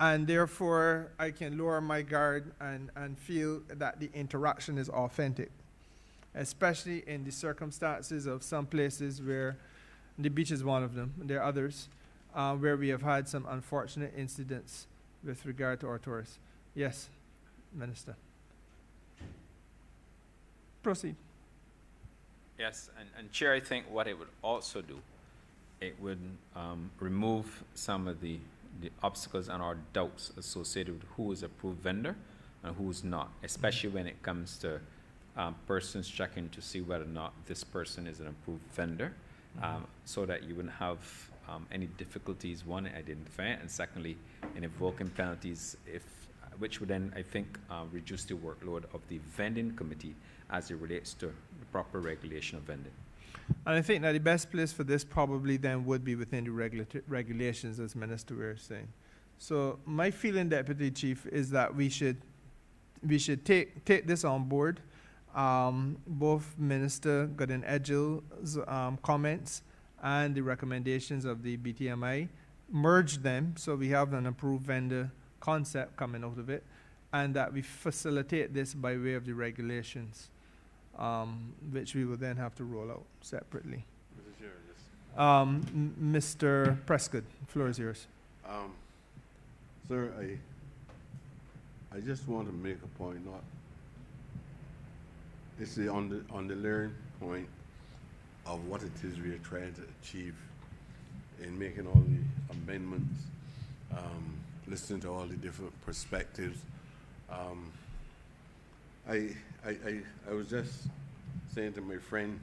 and therefore I can lower my guard and feel that the interaction is authentic, especially in the circumstances of some places where the beach is one of them. There are others where we have had some unfortunate incidents with regard to our tourists. Yes, Minister. Proceed. Yes, and Chair, I think what it would also do, it would remove some of the obstacles and our doubts associated with who is a approved vendor and who is not, especially when it comes to persons checking to see whether or not this person is an approved vendor, so that you wouldn't have any difficulties, one, in identifying it, and secondly, in invoking penalties, which would then, I think, reduce the workload of the vending committee as it relates to the proper regulation of vending. And I think that the best place for this probably then would be within the regulations, as Minister Ware is saying. So my feeling, Deputy Chief, is that we should take this on board. Both Minister Goodenedgel's comments and the recommendations of the BTMI, merge them so we have an approved vendor concept coming out of it, and that we facilitate this by way of the regulations, which we will then have to roll out separately. Mr. Prescott, the floor is yours. Sir, I just want to make a point. It's on the learn point of what it is we are trying to achieve in making all the amendments, listening to all the different perspectives. I was just saying to my friend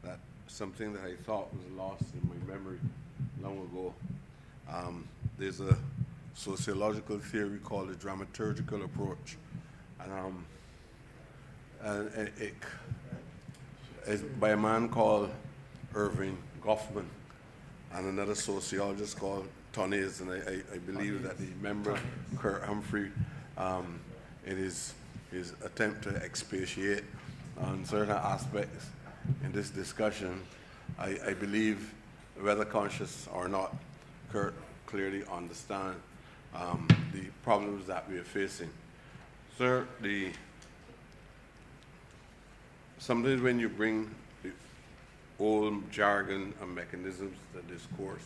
that something that I thought was lost in my memory long ago. There's a sociological theory called the dramaturgical approach, and it's by a man called Irving Goffman and another sociologist called Tonnes, and I believe that the member Kurt Humphrey, in his attempt to expatiate on certain aspects in this discussion, I believe, whether conscious or not, Kurt clearly understands the problems that we are facing. Sir, sometimes when you bring the old jargon and mechanisms to discourse,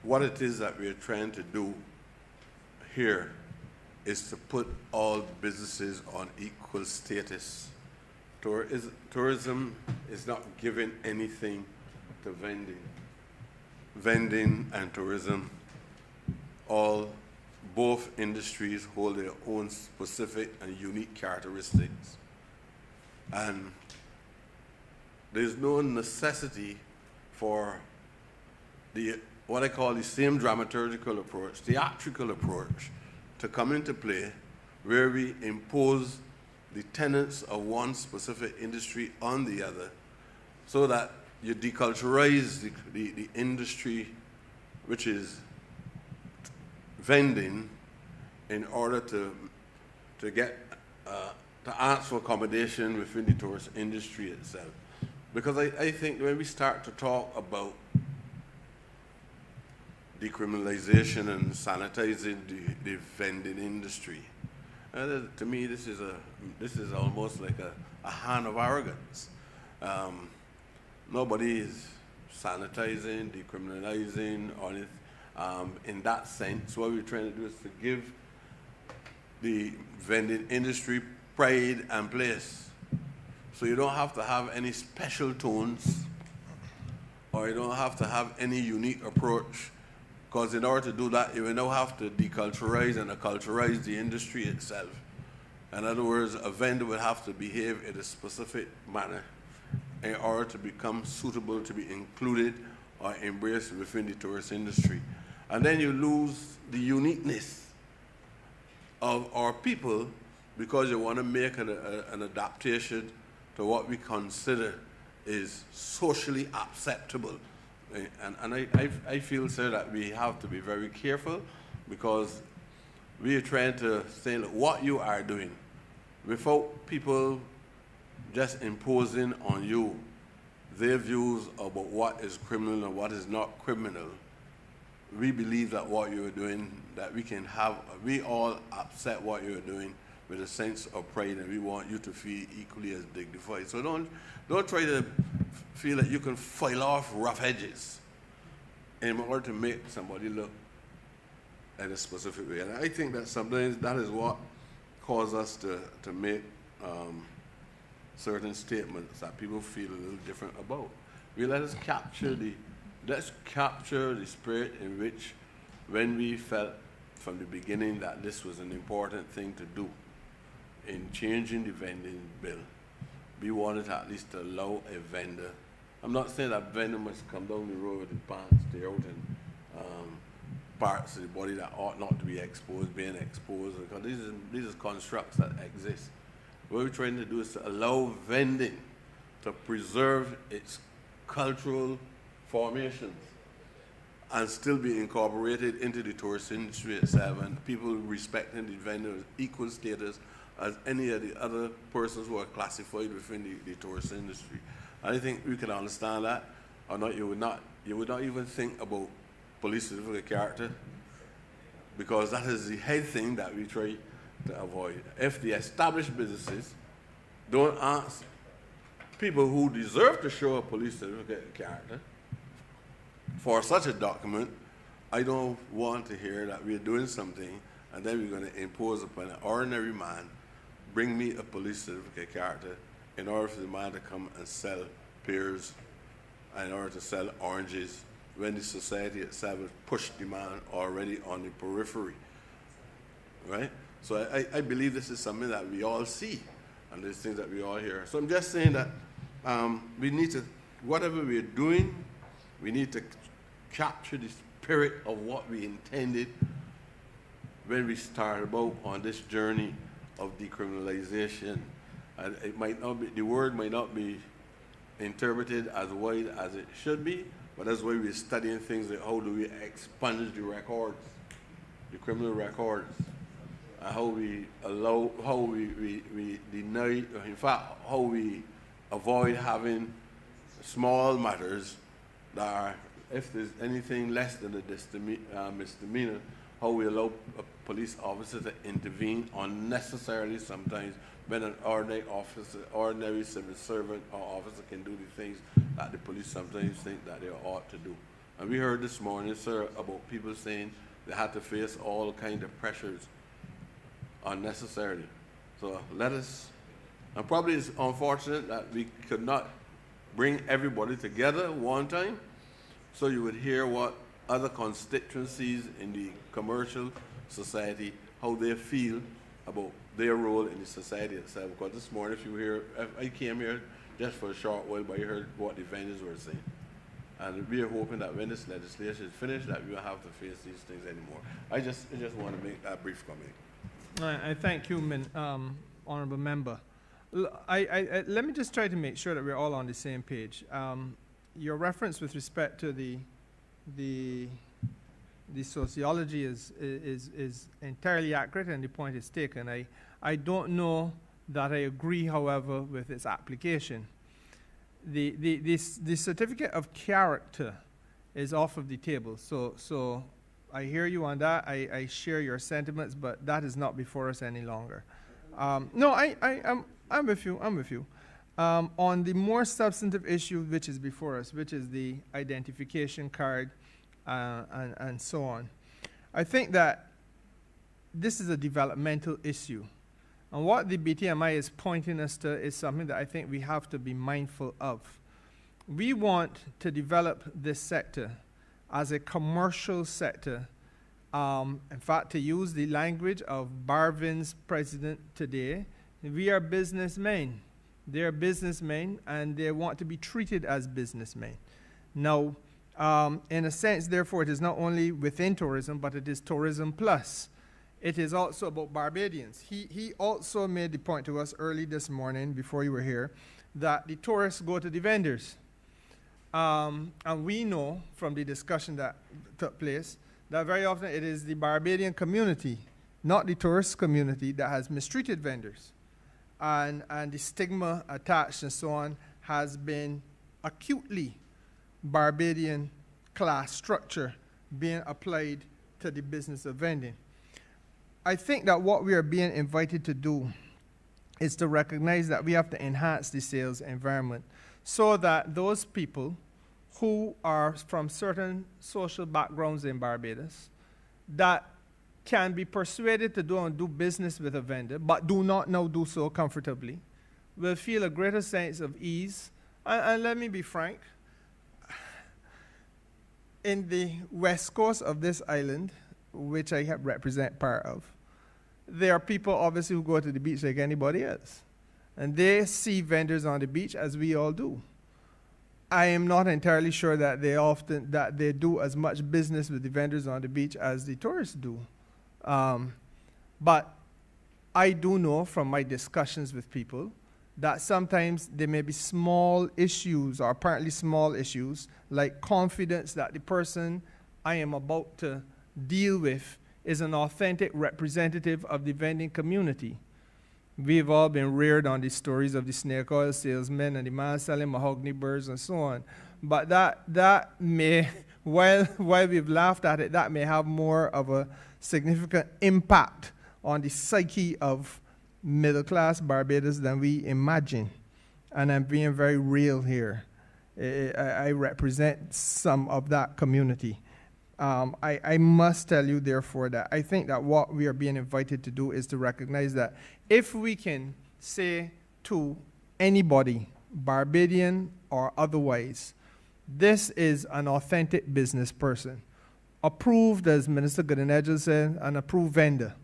what it is that we are trying to do here is to put all businesses on equal status. Tourism is not giving anything to vending. Vending and tourism, both industries hold their own specific and unique characteristics. And there's no necessity for what I call the same dramaturgical approach, theatrical approach, to come into play where we impose the tenets of one specific industry on the other, so that you deculturize the industry, which is vending, in order to get to ask for accommodation within the tourist industry itself. Because I think when we start to talk about decriminalization and sanitizing the vending industry, to me this is almost like a hand of arrogance. Nobody is sanitizing, decriminalizing, or anything. In that sense, what we're trying to do is to give the vending industry pride and place. So you don't have to have any special tones, or you don't have to have any unique approach, because in order to do that, you will now have to deculturalize and acculturalize the industry itself. In other words, a vendor will have to behave in a specific manner in order to become suitable to be included or embraced within the tourist industry. And then you lose the uniqueness of our people because you want to make an adaptation to what we consider is socially acceptable. And I feel, sir, that we have to be very careful, because we are trying to say, look, what you are doing, without people just imposing on you their views about what is criminal and what is not criminal. We believe that what you're doing, that we all accept what you're doing with a sense of pride, and we want you to feel equally as dignified. So don't try to feel that you can file off rough edges in order to make somebody look in a specific way. And I think that sometimes that is what causes us to make certain statements that people feel a little different about. Let's capture the spirit in which, when we felt from the beginning that this was an important thing to do in changing the vending bill, we wanted at least to allow a vendor. I'm not saying that vendor must come down the road with his pants tear out and parts of the body that ought not to be exposed, being exposed, because these are constructs that exist. What we're trying to do is to allow vending to preserve its cultural formations and still be incorporated into the tourist industry itself, and people respecting the vendors equal status as any of the other persons who are classified within the tourist industry. I think we can understand that, or not. You would not even think about police certificate character, because that is the head thing that we try to avoid. If the established businesses don't ask people who deserve to show a police certificate character for such a document, I don't want to hear that we're doing something and then we're going to impose upon an ordinary man, bring me a police certificate character in order for the man to come and sell pears, and in order to sell oranges, when the society itself has pushed the man already on the periphery, right? So I believe this is something that we all see, and there's things that we all hear. So I'm just saying that we need to, whatever we're doing, we need to capture the spirit of what we intended when we started about on this journey of decriminalization. And it might not be, the word might not be interpreted as wide as it should be, but that's why we're studying things like how do we expunge the records, the criminal records, and how we allow, how we deny, in fact, how we avoid having small matters that are, if there's anything less than a misdemeanor, how we allow a police officer to intervene unnecessarily sometimes when an ordinary civil servant or officer can do the things that the police sometimes think that they ought to do. And we heard this morning, sir, about people saying they had to face all kinds of pressures unnecessarily. So let us, and probably it's unfortunate that we could not bring everybody together one time, so you would hear what other constituencies in the commercial society, how they feel about their role in the society itself. Because this morning, I came here just for a short while, but I heard what the vendors were saying. And we are hoping that when this legislation is finished, that we won't have to face these things anymore. I just want to make that brief comment. I thank you, honorable member. Let me just try to make sure that we're all on the same page. Your reference with respect to the sociology is entirely accurate, and the point is taken. I don't know that I agree, however, with its application. The certificate of character is off of the table. So I hear you on that. I share your sentiments, but that is not before us any longer. No, I'm with you. I'm with you. On the more substantive issue which is before us, which is the identification card and so on. I think that this is a developmental issue. And what the BTMI is pointing us to is something that I think we have to be mindful of. We want to develop this sector as a commercial sector. In fact, to use the language of Barvin's president today, we are businessmen. They are businessmen, and they want to be treated as businessmen. Now, in a sense, therefore, it is not only within tourism, but it is tourism plus. It is also about Barbadians. He also made the point to us early this morning, before you were here, that the tourists go to the vendors. And we know from the discussion that took place that very often it is the Barbadian community, not the tourist community, that has mistreated vendors. And the stigma attached and so on has been acutely Barbadian class structure being applied to the business of vending. I think that what we are being invited to do is to recognize that we have to enhance the sales environment so that those people who are from certain social backgrounds in Barbados that can be persuaded to do business with a vendor, but do not now do so comfortably, will feel a greater sense of ease. And let me be frank, in the west coast of this island, which I represent part of, there are people obviously who go to the beach like anybody else. And they see vendors on the beach as we all do. I am not entirely sure that they do as much business with the vendors on the beach as the tourists do. But I do know from my discussions with people that sometimes there may be small issues, or apparently small issues, like confidence that the person I am about to deal with is an authentic representative of the vending community. We've all been reared on the stories of the snake oil salesmen and the man selling mahogany birds and so on. But that may, while we've laughed at it, that may have more of a significant impact on the psyche of middle-class Barbados than we imagine. And I'm being very real here. I represent some of that community. I must tell you, therefore, that I think that what we are being invited to do is to recognize that if we can say to anybody, Barbadian or otherwise, this is an authentic business person, approved, as Minister Goodenedge said, an approved vendor.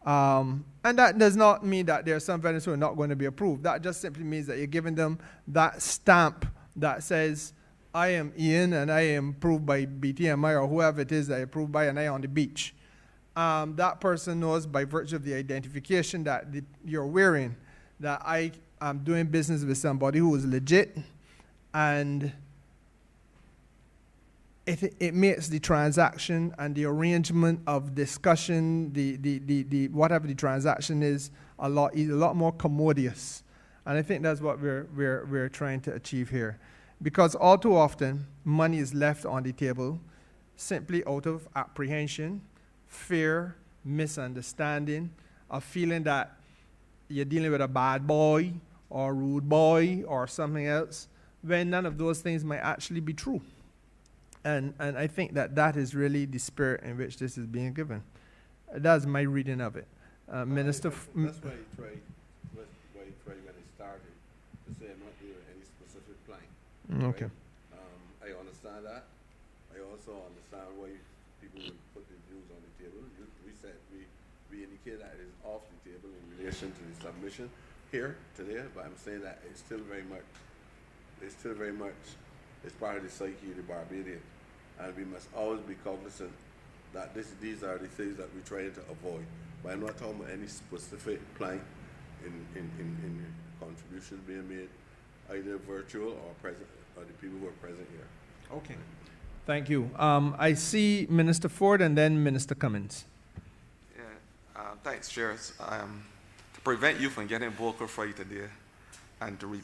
And that does not mean that there are some vendors who are not going to be approved. That just simply means that you're giving them that stamp that says, I am Ian and I am approved by BTMI or whoever it is that I approved by, and I on the beach. That person knows by virtue of the identification that you're wearing that I am doing business with somebody who is legit, and it makes the transaction and the arrangement of discussion, the whatever the transaction is, a lot more commodious. And I think that's what we're trying to achieve here. Because all too often, money is left on the table simply out of apprehension, fear, misunderstanding, a feeling that you're dealing with a bad boy or rude boy or something else, when none of those things might actually be true. And I think that is really the spirit in which this is being given. That's my reading of it. Minister... That's why he tried when he started to say I'm not giving any specific plan. Okay. Right? I understand that. I also understand why people would put the views on the table. We said we indicated that it is off the table in relation to the submission here today, but I'm saying that it's still very much it's part of the psyche of the Barbadian, and we must always be cognizant that these are the things that we're trying to avoid. But I'm not talking about any specific plank in contributions being made, either virtual or present, or the people who are present here. Okay. Thank you. I see Minister Ford and then Minister Cummins. Yeah, thanks, Chair. To prevent you from getting vocal for you today and to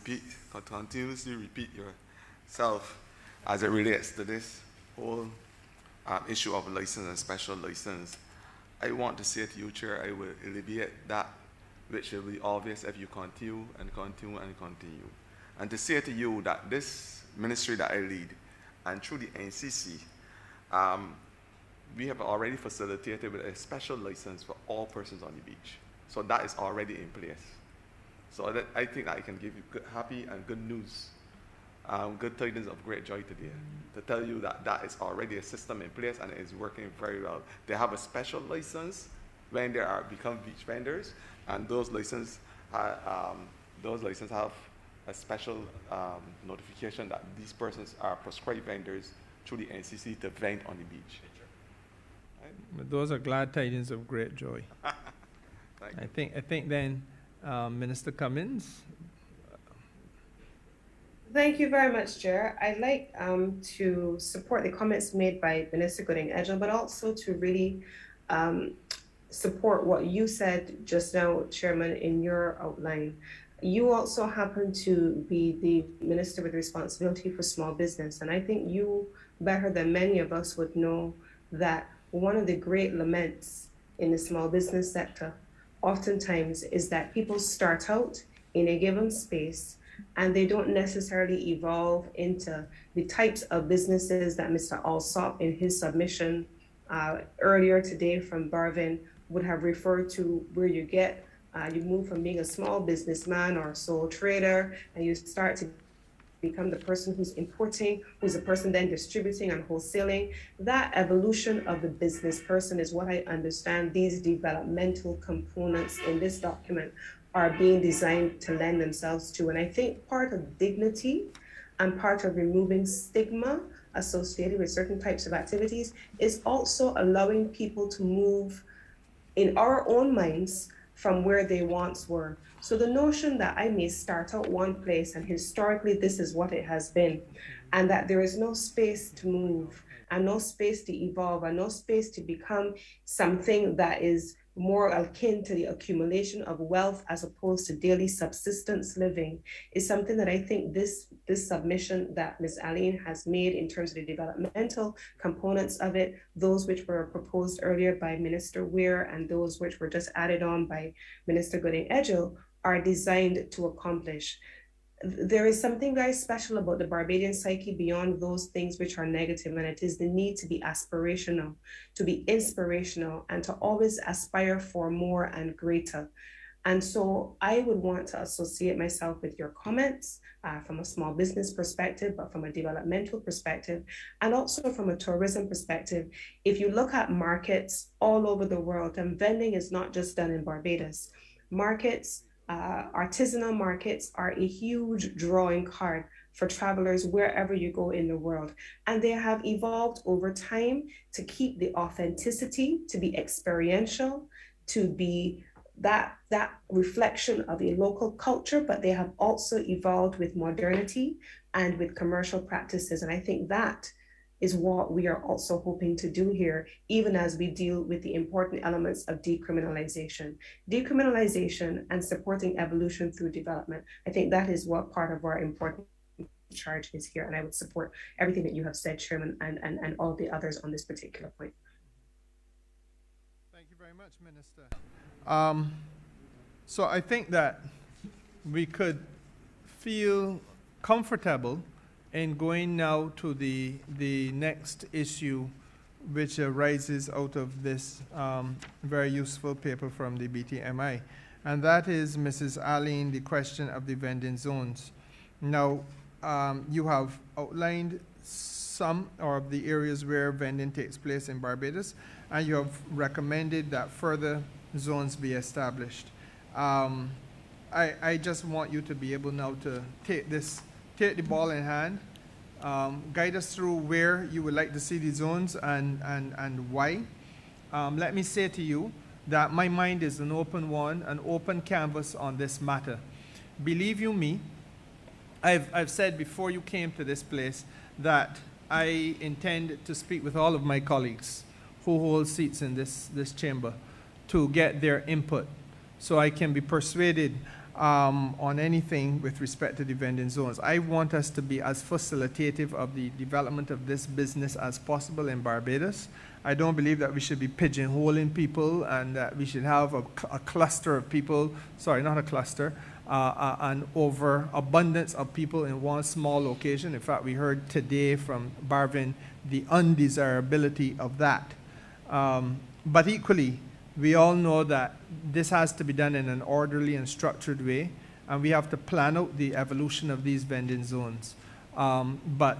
continuously repeat yourself as it relates to this whole issue of license and special license, I want to say to you, Chair, I will alleviate that which will be obvious if you continue and continue and continue. And to say to you that this ministry that I lead, and through the NCC, we have already facilitated with a special license for all persons on the beach. So that is already in place. So that, I think I can give you good, happy and good news, good tidings of great joy today, to tell you that that is already a system in place and it is working very well. They have a special license when they are become beach vendors, and those licenses have a special notification that these persons are prescribed vendors through the NCC to vend on the beach. Right? Those are glad tidings of great joy. I think then, Minister Cummins. Thank you very much, Chair. I'd like to support the comments made by Minister Gooding-Edgell, but also to really support what you said just now, Chairman, in your outline. You also happen to be the minister with responsibility for small business, and I think you, better than many of us, would know that one of the great laments in the small business sector oftentimes is that people start out in a given space and they don't necessarily evolve into the types of businesses that Mr. Alsop in his submission earlier today from Barvin would have referred to, where you get, you move from being a small businessman or a sole trader and you start to become the person who's importing, who's the person then distributing and wholesaling. That evolution of the business person is what I understand these developmental components in this document are being designed to lend themselves to. And I think part of dignity and part of removing stigma associated with certain types of activities is also allowing people to move in our own minds from where they once were. So the notion that I may start out one place and historically this is what it has been, and that there is no space to move and no space to evolve and no space to become something that is more akin to the accumulation of wealth as opposed to daily subsistence living is something that I think this submission that Ms. Aline has made in terms of the developmental components of it, those which were proposed earlier by Minister Weir and those which were just added on by Minister Gooding-Edgell, are designed to accomplish. There is something very special about the Barbadian psyche beyond those things which are negative, and it is the need to be aspirational, to be inspirational, and to always aspire for more and greater. And so I would want to associate myself with your comments from a small business perspective, but from a developmental perspective, and also from a tourism perspective. If you look at markets all over the world, and vending is not just done in Barbados, markets, artisanal markets are a huge drawing card for travelers wherever you go in the world. And they have evolved over time to keep the authenticity, to be experiential, to be that reflection of a local culture, but they have also evolved with modernity and with commercial practices. And I think that is what we are also hoping to do here, even as we deal with the important elements of decriminalization. Decriminalization and supporting evolution through development. I think that is what part of our important charge is here. And I would support everything that you have said, Chairman, and all the others on this particular point. Thank you very much, Minister. So I think that we could feel comfortable in going now to the next issue, which arises out of this very useful paper from the BTMI. And that is, Mrs. Aline, the question of the vending zones. Now, you have outlined some of the areas where vending takes place in Barbados, and you have recommended that further zones be established. I just want you to be able now to take the ball in hand, guide us through where you would like to see the zones and why. Let me say to you that my mind is an open one, an open canvas on this matter. Believe you me, I've said before you came to this place that I intend to speak with all of my colleagues who hold seats in this chamber to get their input so I can be persuaded on anything with respect to the vending zones. I want us to be as facilitative of the development of this business as possible in Barbados. I don't believe that we should be pigeonholing people and that we should have a cluster of people, sorry, not a cluster, an overabundance of people in one small location. In fact, we heard today from Barvin the undesirability of that. But equally, we all know that this has to be done in an orderly and structured way, and we have to plan out the evolution of these vending zones. But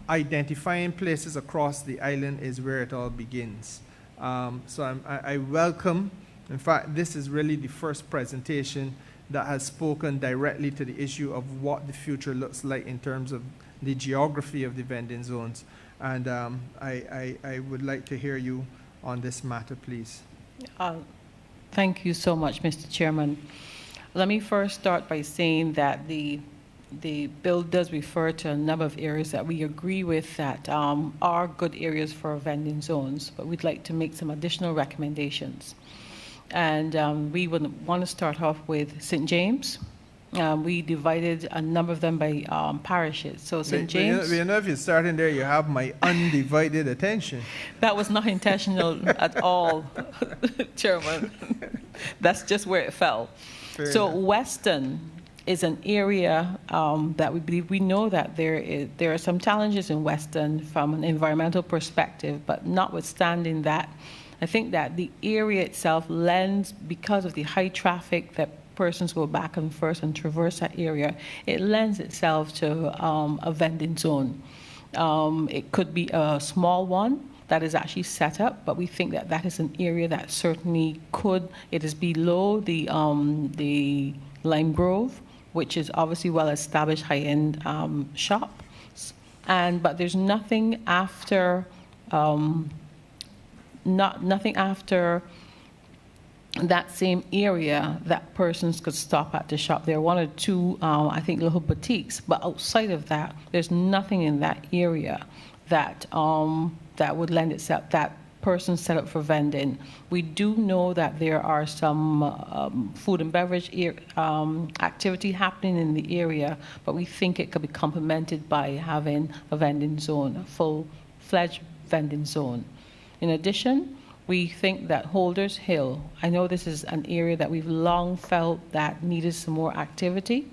identifying places across the island is where it all begins. So I welcome, in fact, this is really the first presentation that has spoken directly to the issue of what the future looks like in terms of the geography of the vending zones. And I would like to hear you on this matter, please. Thank you so much, Mr. Chairman. Let me first start by saying that the bill does refer to a number of areas that we agree with that are good areas for vending zones, but we'd like to make some additional recommendations. And we would want to start off with St. James. We divided a number of them by parishes. So St. James. You know, if you're starting there, you have my undivided attention. That was not intentional at all, Chairman. That's just where it fell. Fair so enough. Weston is an area that we believe, we know that there are some challenges in Weston from an environmental perspective, but notwithstanding that, I think that the area itself lends, because of the high traffic that persons go back and forth and traverse that area, it lends itself to a vending zone. It could be a small one that is actually set up, but we think that that is an area that certainly could, it is below the Lime Grove, which is obviously well-established high-end shop. But there's nothing after, nothing after that same area that persons could stop at the shop. There are one or two, I think, little boutiques, but outside of that, there's nothing in that area that that would lend itself, that person set up for vending. We do know that there are some food and beverage activity happening in the area, but we think it could be complemented by having a vending zone, a full-fledged vending zone. In addition, we think that Holders Hill, I know this is an area that we've long felt that needed some more activity.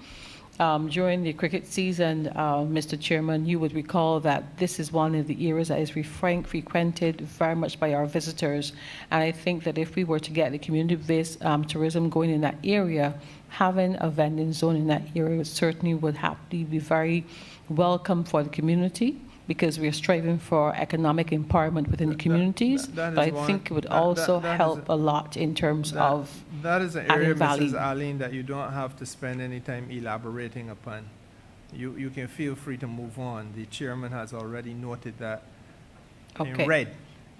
During the cricket season, Mr. Chairman, you would recall that this is one of the areas that is frequented very much by our visitors. And I think that if we were to get the community-based tourism going in that area, having a vending zone in that area certainly would have to be very welcome for the community, because we are striving for economic empowerment within the communities. But I think it would also help a lot in terms of that is an area, Mrs. Arlene, that you don't have to spend any time elaborating upon. You can feel free to move on. The chairman has already noted that in red,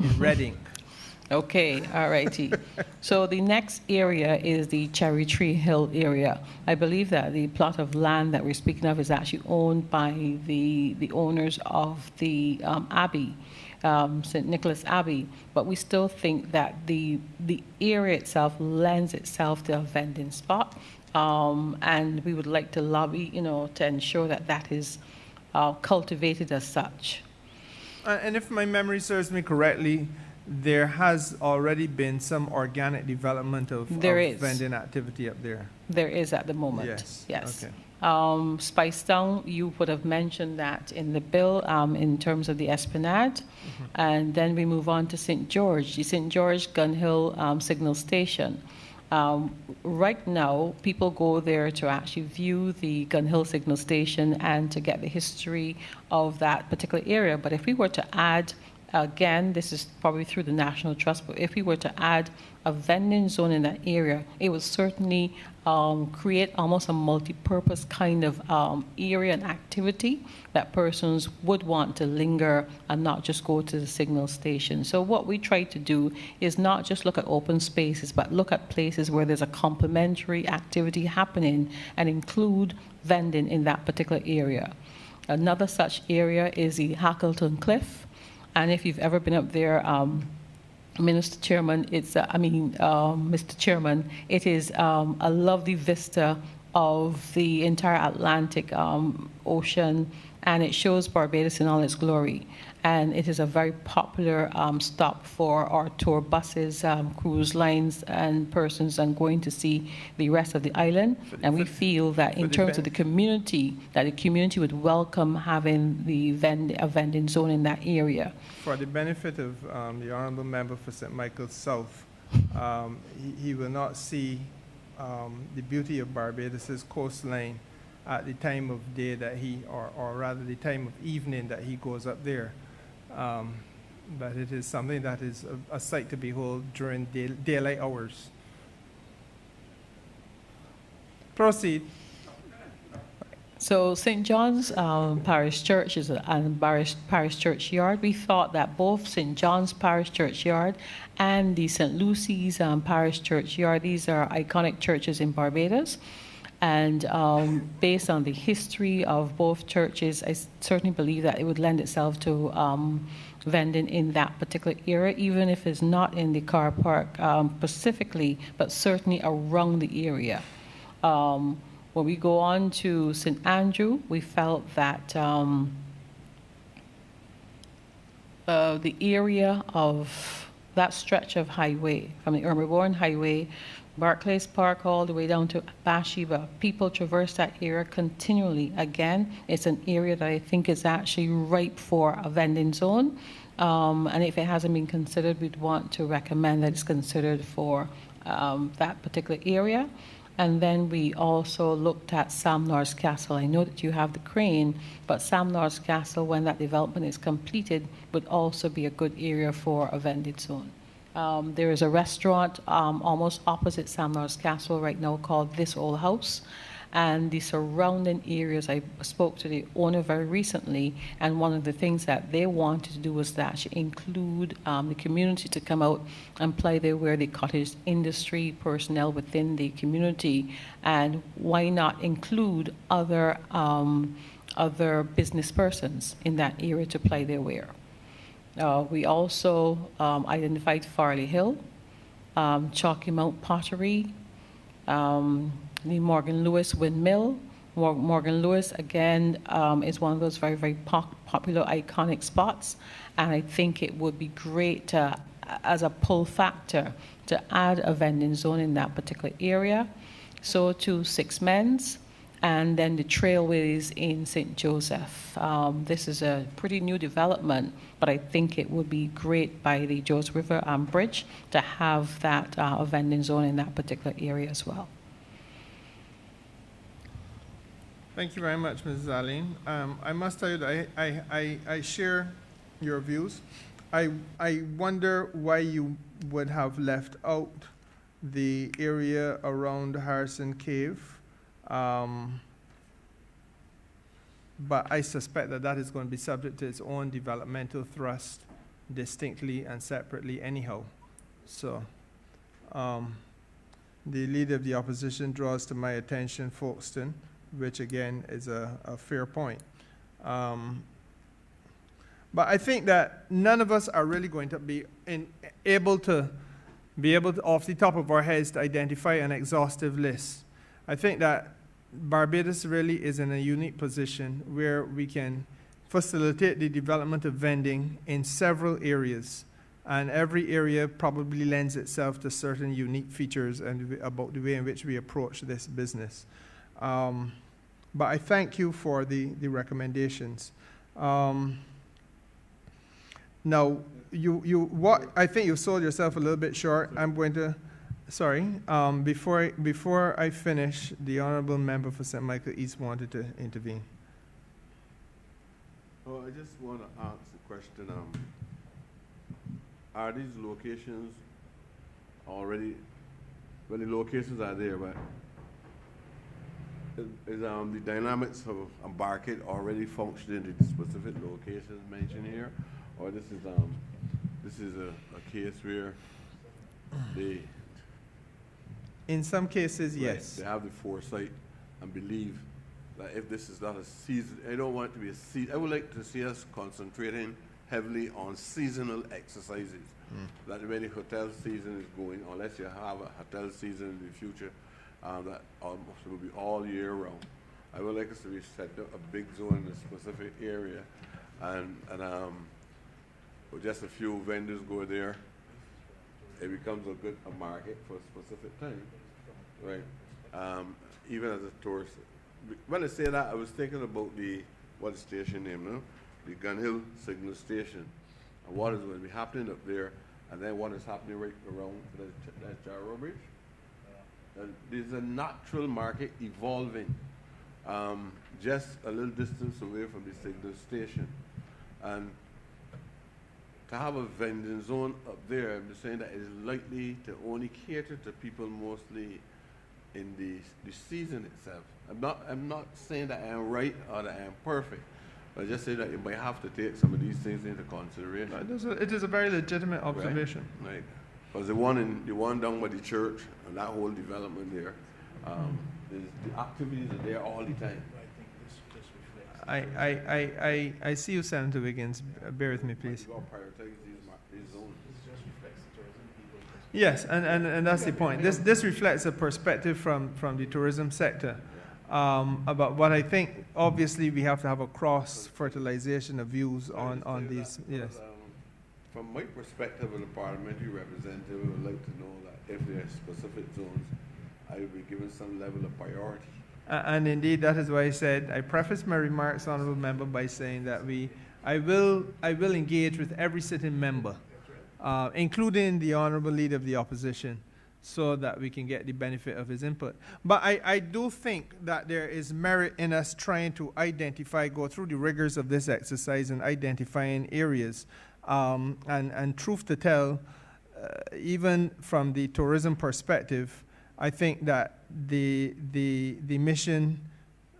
in red ink. Okay, all righty. So the next area is the Cherry Tree Hill area. I believe that the plot of land that we're speaking of is actually owned by the owners of the Abbey, St. Nicholas Abbey, but we still think that the area itself lends itself to a vending spot, and we would like to lobby, to ensure that that is cultivated as such. And if my memory serves me correctly, there has already been some organic development of vending activity up there. There is at the moment. Yes. Okay. Spicetown, you would have mentioned that in the bill in terms of the Esplanade. Mm-hmm. And then we move on to St. George, the St. George Gun Hill Signal Station. Right now, people go there to actually view the Gun Hill Signal Station and to get the history of that particular area. But if we were to add, again, this is probably through the National Trust, but if we were to add a vending zone in that area, it would certainly create almost a multi-purpose kind of area and activity that persons would want to linger and not just go to the signal station. So what we try to do is not just look at open spaces, but look at places where there's a complementary activity happening and include vending in that particular area. Another such area is the Hackleton Cliff. And if you've ever been up there, Mr. Chairman, Mr. Chairman, it is a lovely vista of the entire Atlantic Ocean and it shows Barbados in all its glory. And it is a very popular stop for our tour buses, cruise lines, and persons and going to see the rest of the island. And we feel that in terms of the community, that the community would welcome having a vending zone in that area. For the benefit of the honourable member for St. Michael's South, he will not see the beauty of Barbados's coastline at the time of day that or rather the time of evening that he goes up there. But it is something that is a sight to behold during daylight hours. Proceed. So St. John's Parish Church is and Parish Churchyard. We thought that both St. John's Parish Churchyard and the St. Lucy's Parish Churchyard, these are iconic churches in Barbados. And based on the history of both churches, I certainly believe that it would lend itself to vending in that particular area, even if it's not in the car park specifically, but certainly around the area. When we go on to St. Andrew, we felt that the area of that stretch of highway, from the Irmaborn Highway, Barclays Park, all the way down to Bathsheba, people traverse that area continually. Again, it's an area that I think is actually ripe for a vending zone. And if it hasn't been considered, we'd want to recommend that it's considered for that particular area. And then we also looked at Sam Norris Castle. I know that you have the crane, but Sam Norris Castle, when that development is completed, would also be a good area for a vending zone. There is a restaurant almost opposite Sam Norris Castle right now called This Old House. And the surrounding areas, I spoke to the owner very recently, and one of the things that they wanted to do was to actually include the community to come out and play there, where the cottage industry personnel within the community, and why not include other business persons in that area to play their wear. We also identified Farley Hill, Chalky Mount Pottery, the Morgan Lewis Windmill. Morgan Lewis, again, is one of those very, very popular, iconic spots. And I think it would be great as a pull factor to add a vending zone in that particular area. So to Six Men's, and then the trailways in St. Joseph. This is a pretty new development, but I think it would be great by the Joseph River Bridge to have that a vending zone in that particular area as well. Thank you very much, Mrs. Aline. I must tell you that I share your views. I wonder why you would have left out the area around Harrison Cave. But I suspect that that is going to be subject to its own developmental thrust distinctly and separately anyhow. So the leader of the opposition draws to my attention Folkestone, which again is a fair point. But I think that none of us are really going to be able to off the top of our heads to identify an exhaustive list. I think that Barbados really is in a unique position where we can facilitate the development of vending in several areas, and every area probably lends itself to certain unique features and about the way in which we approach this business. But I thank you for the recommendations. Now, I think you sold yourself a little bit short. I'm going to, before I finish, the honourable member for St. Michael East wanted to intervene. Oh, I just want to ask the question, are these locations already, well, the locations are there, but is the dynamics of Embarkade already functioning in the specific locations mentioned here? Or this is a case where they... In some cases, right, yes. They have the foresight and believe that if this is not a season, I don't want it to be a season. I would like to see us concentrating heavily on seasonal exercises. That when the hotel season is going, unless you have a hotel season in the future, that almost will be all year round. I would like us to set up a big zone in a specific area, and with just a few vendors go there, it becomes a market for a specific time, right? Even as a tourist. When I say that, I was thinking about what the station name, no? The Gun Hill Signal Station, and what is going to be happening up there, and then what is happening right around that Jarrow Bridge. And there's a natural market evolving, just a little distance away from the signal station, and to have a vending zone up there, I'm just saying that is likely to only cater to people mostly in the season itself. I'm not saying that I'm right or that I'm perfect, but I just say that you might have to take some of these things into consideration. It is a very legitimate observation. Right. Because the one down by the church and that whole development there, the activities are there all the time. I see you, Senator Wiggins. Bear with me, please. Yes, and that's the point. This reflects a perspective from the tourism sector about what I think. Obviously, we have to have a cross-fertilization of views on these. Yes. From my perspective as a parliamentary representative, I would like to know that if there are specific zones, I will be given some level of priority. And indeed, that is why I said, I prefaced my remarks, Honourable Member, by saying that I will engage with every sitting member, including the Honourable Leader of the Opposition, so that we can get the benefit of his input. But I do think that there is merit in us trying to go through the rigors of this exercise and identifying areas. And truth to tell, even from the tourism perspective, I think that the mission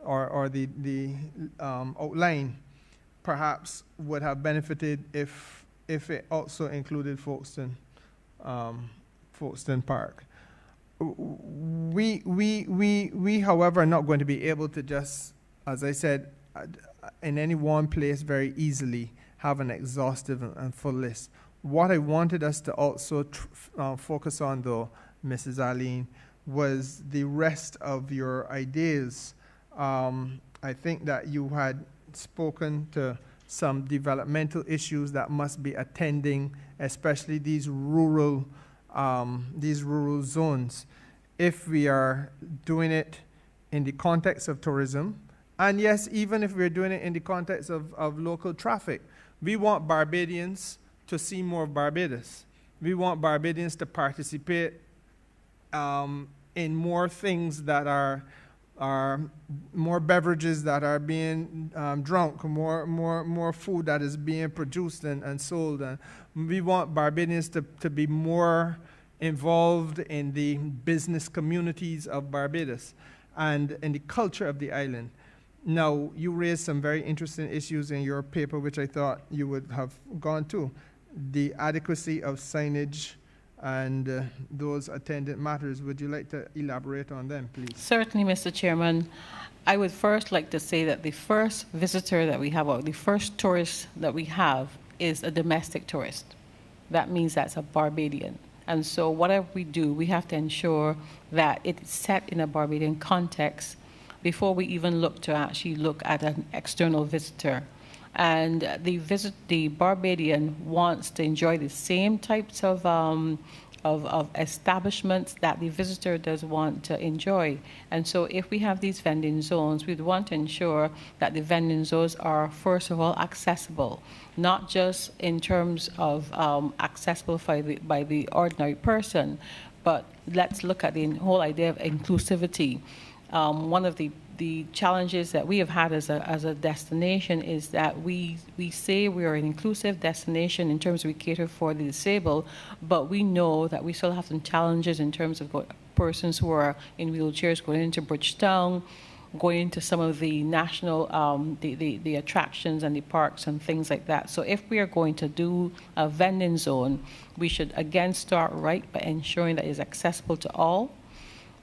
or the outline perhaps would have benefited if it also included Folkestone Park. We, however, are not going to be able to just, as I said, in any one place very easily have an exhaustive and full list. What I wanted us to also focus on, though, Mrs. Arlene, was the rest of your ideas. I think that you had spoken to some developmental issues that must be attending, especially these rural zones. If we are doing it in the context of tourism, and yes, even if we're doing it in the context of local traffic, we want Barbadians to see more of Barbados. We want Barbadians to participate in more things that are more beverages that are being drunk, more food that is being produced and sold. And we want Barbadians to be more involved in the business communities of Barbados and in the culture of the island. Now, you raised some very interesting issues in your paper, which I thought you would have gone to. The adequacy of signage and those attendant matters. Would you like to elaborate on them, please? Certainly, Mr. Chairman. I would first like to say that the first visitor that we have, or the first tourist that we have, is a domestic tourist. That means that's a Barbadian. And so whatever we do, we have to ensure that it's set in a Barbadian context before we even look at an external visitor. And the Barbadian wants to enjoy the same types of establishments that the visitor does want to enjoy. And so if we have these vending zones, we'd want to ensure that the vending zones are, first of all, accessible, not just in terms of accessible by the ordinary person, but let's look at the whole idea of inclusivity. One of the challenges that we have had as a destination is that we say we are an inclusive destination in terms of we cater for the disabled, but we know that we still have some challenges in terms of persons who are in wheelchairs going into Bridgetown, going into some of the national, the attractions and the parks and things like that. So if we are going to do a vending zone, we should again start right by ensuring that it's accessible to all.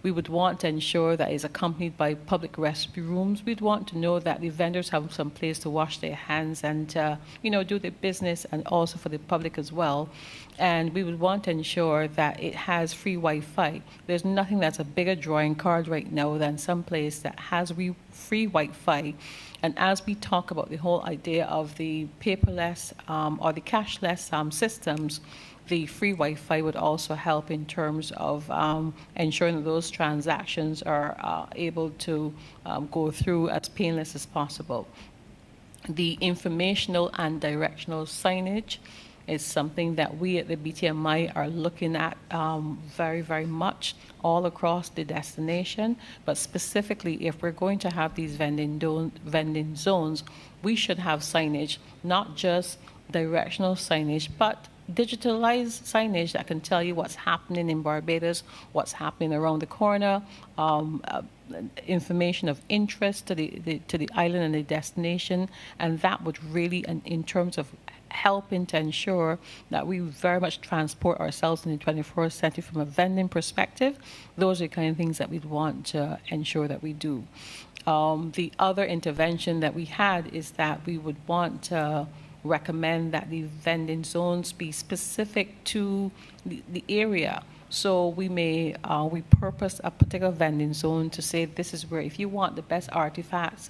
We would want to ensure that it's accompanied by public restrooms. We'd want to know that the vendors have some place to wash their hands and do their business, and also for the public as well. And we would want to ensure that it has free Wi-Fi. There's nothing that's a bigger drawing card right now than some place that has free Wi-Fi. And as we talk about the whole idea of the paperless or the cashless systems, the free Wi-Fi would also help in terms of ensuring that those transactions are able to go through as painless as possible. The informational and directional signage is something that we at the BTMI are looking at very, very much all across the destination. But specifically, if we're going to have these vending zones, we should have signage, not just directional signage, but digitalized signage that can tell you what's happening in Barbados, what's happening around the corner, information of interest to the island and the destination, and that would really, in terms of helping to ensure that we very much transport ourselves in the 21st century from a vending perspective, those are the kind of things that we'd want to ensure that we do. The other intervention that we had is that we would want to recommend that the vending zones be specific to the area. So we may we purpose a particular vending zone to say this is where, if you want the best artifacts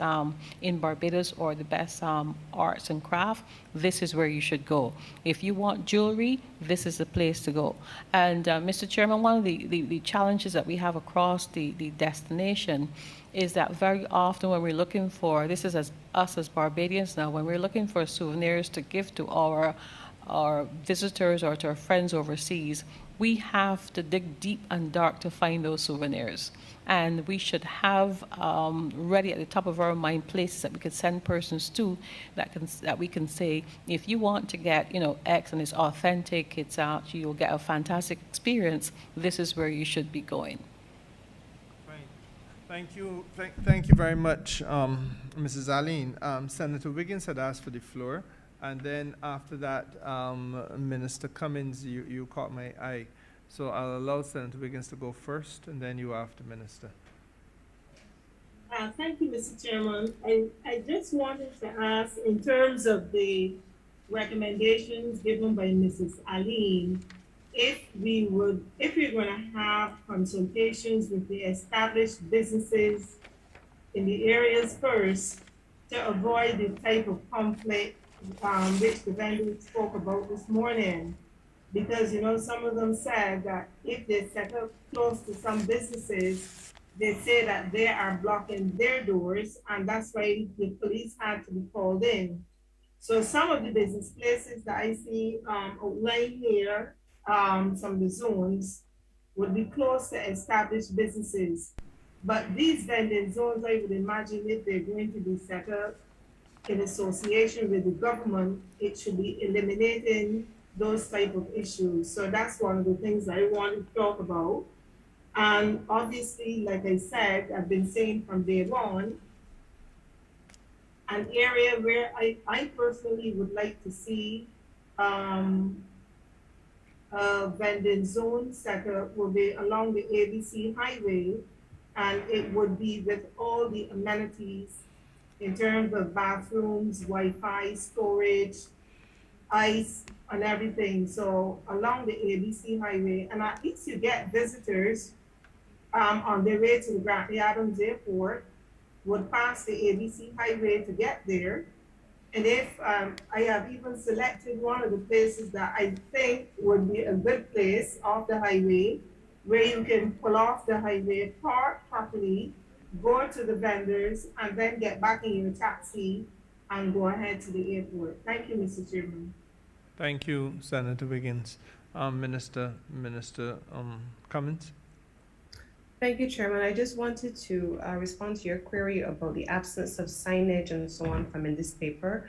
in Barbados or the best arts and craft, this is where you should go. If you want jewelry, this is the place to go. And Mr. Chairman, one of the challenges that we have across the destination is that very often when we're looking for, this is us as Barbadians now, when we're looking for souvenirs to give to our visitors or to our friends overseas, we have to dig deep and dark to find those souvenirs. And we should have ready at the top of our mind places that we could send persons to that we can say, if you want to get, X and it's authentic, you'll get a fantastic experience, this is where you should be going. Thank you. Thank you very much, Mrs. Aline. Senator Wiggins had asked for the floor, and then after that, Minister Cummins, you caught my eye. So I'll allow Senator Wiggins to go first, and then you after, Minister. Thank you, Mr. Chairman. I just wanted to ask, in terms of the recommendations given by Mrs. Aline, if we're going to have consultations with the established businesses in the areas first to avoid the type of conflict which the vendor spoke about this morning. Because, some of them said that if they set up close to some businesses, they say that they are blocking their doors, and that's why the police had to be called in. So some of the business places that I see outlined here, some of the zones, would be close to established businesses. But these vending zones, I would imagine, if they're going to be set up in association with the government, it should be eliminating those type of issues. So that's one of the things I wanted to talk about. And obviously, like I said, I've been saying from day one, an area where I personally would like to see vending zone set up will be along the ABC highway, and it would be with all the amenities in terms of bathrooms, Wi-Fi, storage, ice, and everything. So along the ABC highway, and at least you get visitors on their way to the Grantley Adams Airport would pass the ABC highway to get there. And if I have even selected one of the places that I think would be a good place off the highway, where you can pull off the highway, park properly, go to the vendors, and then get back in your taxi and go ahead to the airport. Thank you, Mr. Chairman. Thank you, Senator Wiggins. Minister Cummins. Thank you, Chairman. I just wanted to respond to your query about the absence of signage and so on from in this paper.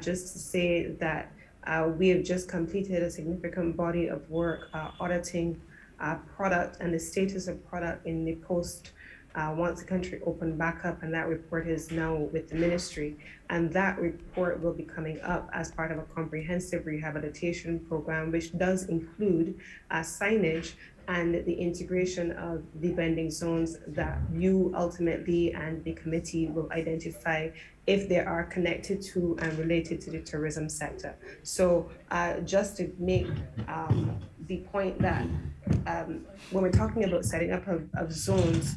Just to say that we have just completed a significant body of work auditing product and the status of product in the post once the country opened back up, and that report is now with the ministry. And that report will be coming up as part of a comprehensive rehabilitation program, which does include signage and the integration of the vending zones that you ultimately and the committee will identify if they are connected to and related to the tourism sector. So just to make the point that when we're talking about setting up of zones,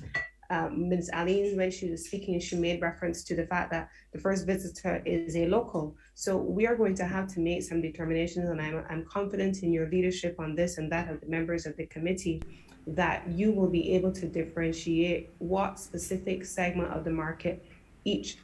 Ms. Aline, when she was speaking, she made reference to the fact that the first visitor is a local. So we are going to have to make some determinations, and I'm confident in your leadership on this and that of the members of the committee, that you will be able to differentiate what specific segment of the market each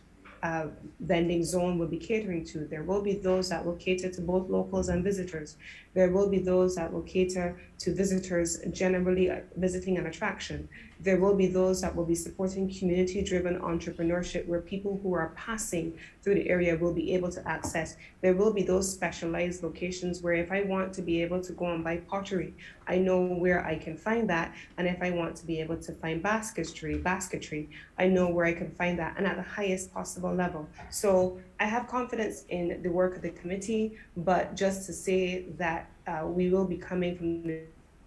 vending zone will be catering to. There will be those that will cater to both locals and visitors. There will be those that will cater to visitors generally visiting an attraction. There will be those that will be supporting community-driven entrepreneurship where people who are passing through the area will be able to access. There will be those specialized locations where if I want to be able to go and buy pottery, I know where I can find that. And if I want to be able to find basketry, I know where I can find that, and at the highest possible level. So I have confidence in the work of the committee, but just to say that we will be coming from the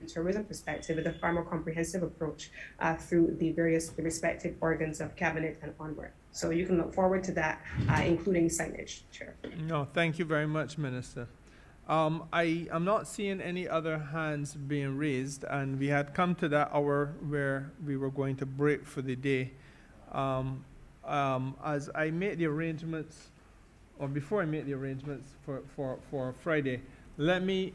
tourism perspective with a far more comprehensive approach through the respective organs of cabinet and onward. So you can look forward to that, including signage, Chair. No, thank you very much, Minister. I am not seeing any other hands being raised, and we had come to that hour where we were going to break for the day. As I made the arrangements, or before I made the arrangements for Friday, let me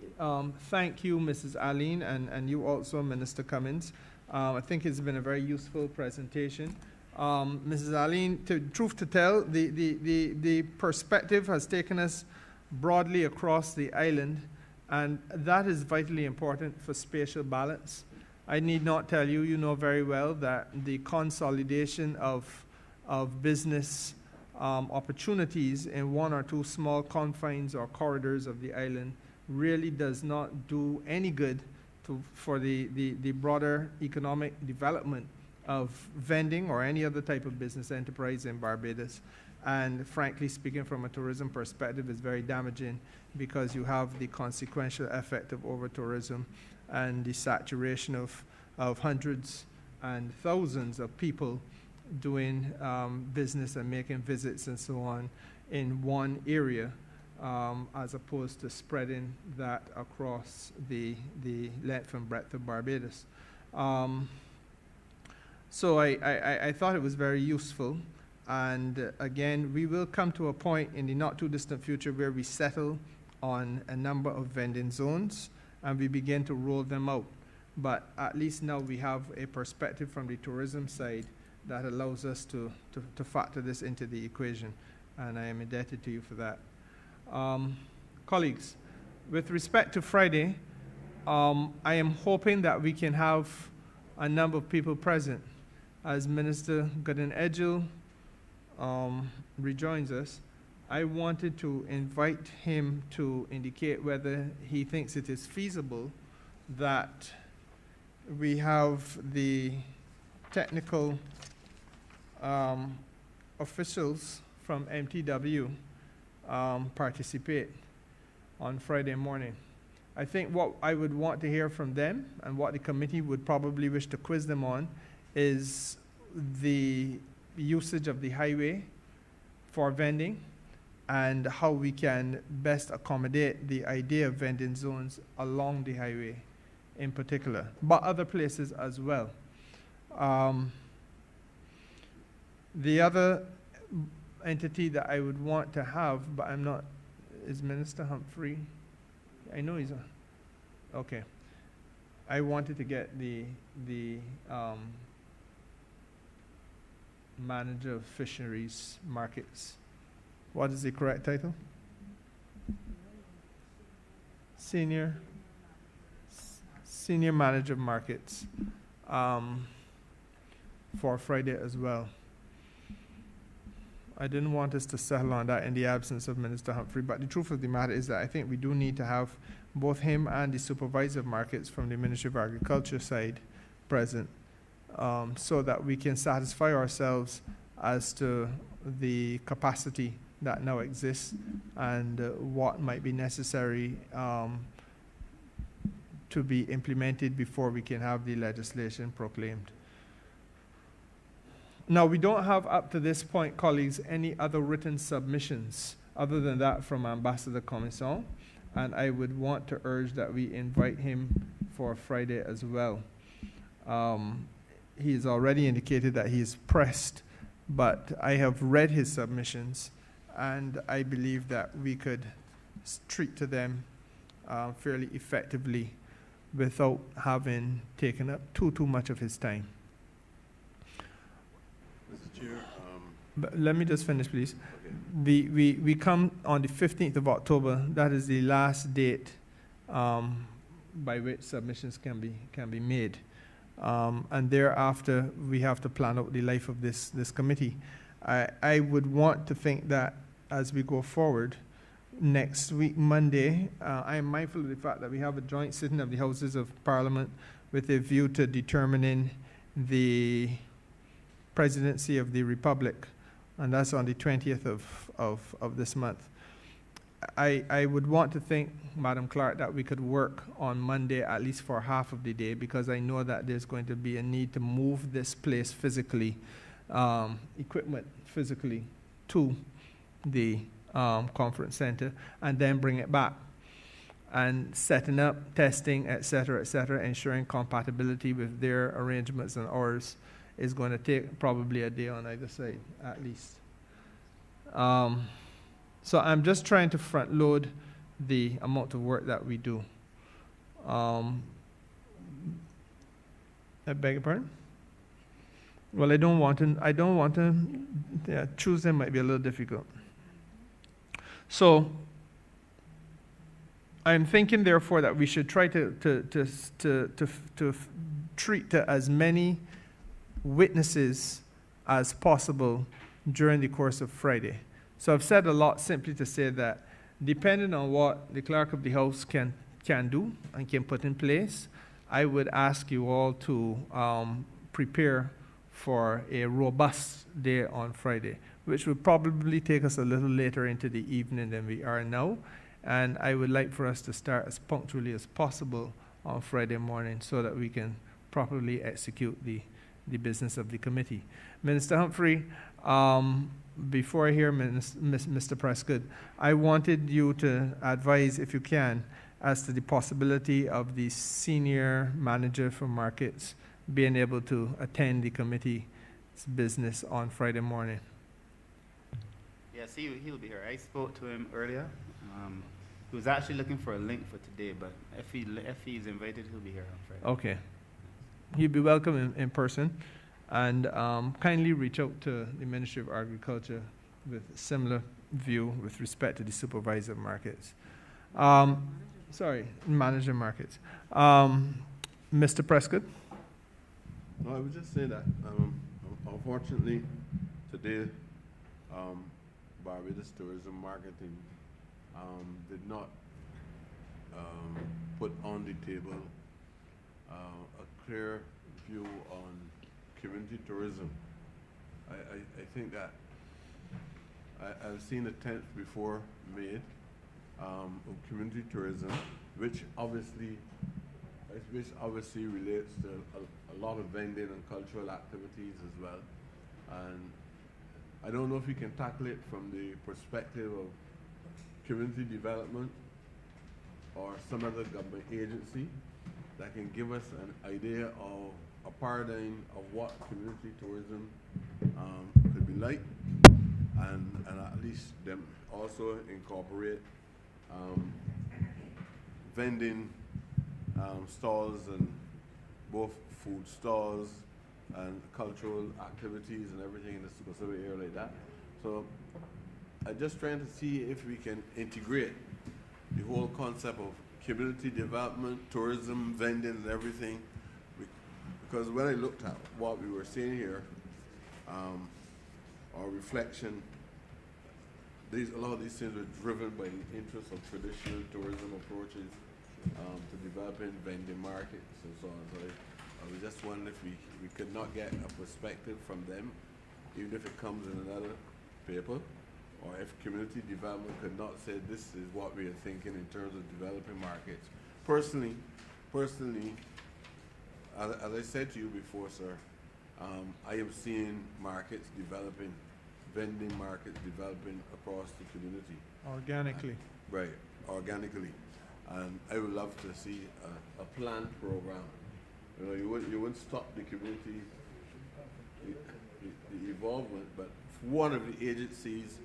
thank you, Mrs. Aline, and you also, Minister Cummins. I think it's been a very useful presentation. Mrs. Aline, truth to tell, the perspective has taken us broadly across the island, and that is vitally important for spatial balance. I need not tell you, you know very well that the consolidation of business opportunities in one or two small confines or corridors of the island really does not do any good for the broader economic development of vending or any other type of business enterprise in Barbados. And frankly speaking, from a tourism perspective, it's very damaging because you have the consequential effect of over-tourism and the saturation of hundreds and thousands of people doing business and making visits and so on in one area, as opposed to spreading that across the length and breadth of Barbados. So I thought it was very useful. And again, we will come to a point in the not too distant future where we settle on a number of vending zones and we begin to roll them out. But at least now we have a perspective from the tourism side that allows us to factor this into the equation. And I am indebted to you for that. Colleagues, with respect to Friday, I am hoping that we can have a number of people present. As Minister Gooden-Edgell rejoins us, I wanted to invite him to indicate whether he thinks it is feasible that we have the technical officials from MTW participate on Friday morning. I think what I would want to hear from them and what the committee would probably wish to quiz them on is the usage of the highway for vending and how we can best accommodate the idea of vending zones along the highway in particular, but other places as well. The other entity that I would want to have, but I'm not, is Minister Humphrey. I know he's on. Okay. I wanted to get the manager of fisheries markets. What is the correct title? Senior manager of markets for Friday as well. I didn't want us to settle on that in the absence of Minister Humphrey, but the truth of the matter is that I think we do need to have both him and the supervisor of markets from the Ministry of Agriculture side present, so that we can satisfy ourselves as to the capacity that now exists and what might be necessary to be implemented before we can have the legislation proclaimed. Now, we don't have up to this point, colleagues, any other written submissions other than that from Ambassador Commisson, and I would want to urge that we invite him for Friday as well. he has already indicated that he is pressed, but I have read his submissions, and I believe that we could treat to them fairly effectively without having taken up too much of his time. Mr. Chair, But let me just finish, please. okay. We come on the 15th of October. That is the last date by which submissions can be made. And thereafter, we have to plan out the life of this committee. I would want to think that as we go forward, next week, Monday, I am mindful of the fact that we have a joint sitting of the Houses of Parliament with a view to determining the presidency of the Republic, and that's on the 20th of this month. I would want to think, Madam Clerk, that we could work on Monday at least for half of the day, because I know that there's going to be a need to move this place physically, equipment physically to the conference center, and then bring it back. And setting up, testing, et cetera, ensuring compatibility with their arrangements and ours is going to take probably a day on either side, at least. So I'm just trying to front load the amount of work that we do. I beg your pardon? Well, I don't want to, yeah, Tuesday might be a little difficult. So I'm thinking, therefore, that we should try to treat to as many witnesses as possible during the course of Friday. So I've said a lot simply to say that depending on what the Clerk of the House can do and can put in place, I would ask you all to prepare for a robust day on Friday, which would probably take us a little later into the evening than we are now. And I would like for us to start as punctually as possible on Friday morning so that we can properly execute the business of the committee. Minister Humphrey, before I hear Mr. Prescott, I wanted you to advise, if you can, as to the possibility of the senior manager for markets being able to attend the committee's business on Friday morning. Yes, he'll be here. I spoke to him earlier. He was actually looking for a link for today, but if he's invited, he'll be here on Friday. Okay. He'll be welcome in person. And kindly reach out to the Ministry of Agriculture with a similar view with respect to the supervisor of markets. Manager markets. Mr. Prescott? No, I would just say that, unfortunately, today, Barbados Tourism Marketing did not put on the table a clear view on community tourism. I think that I've seen attempts before made of community tourism, which obviously relates to a lot of vending and cultural activities as well. And I don't know if we can tackle it from the perspective of community development or some other government agency that can give us an idea of a paradigm of what community tourism could be like, and at least them also incorporate vending stalls, and both food stalls and cultural activities and everything in a specific area like that. So I'm just trying to see if we can integrate the whole concept of community development, tourism, vending, and everything. Because when I looked at what we were saying here, our reflection, a lot of these things were driven by the interest of traditional tourism approaches to developing vending markets and so on. So I was just wondering if we could not get a perspective from them, even if it comes in another paper, or if community development could not say this is what we are thinking in terms of developing markets. Personally, as I said to you before, sir, I am seeing markets developing, vending markets developing across the community. Organically. Right, organically. And I would love to see a planned program. You know, you wouldn't stop the community the involvement, but one of the agencies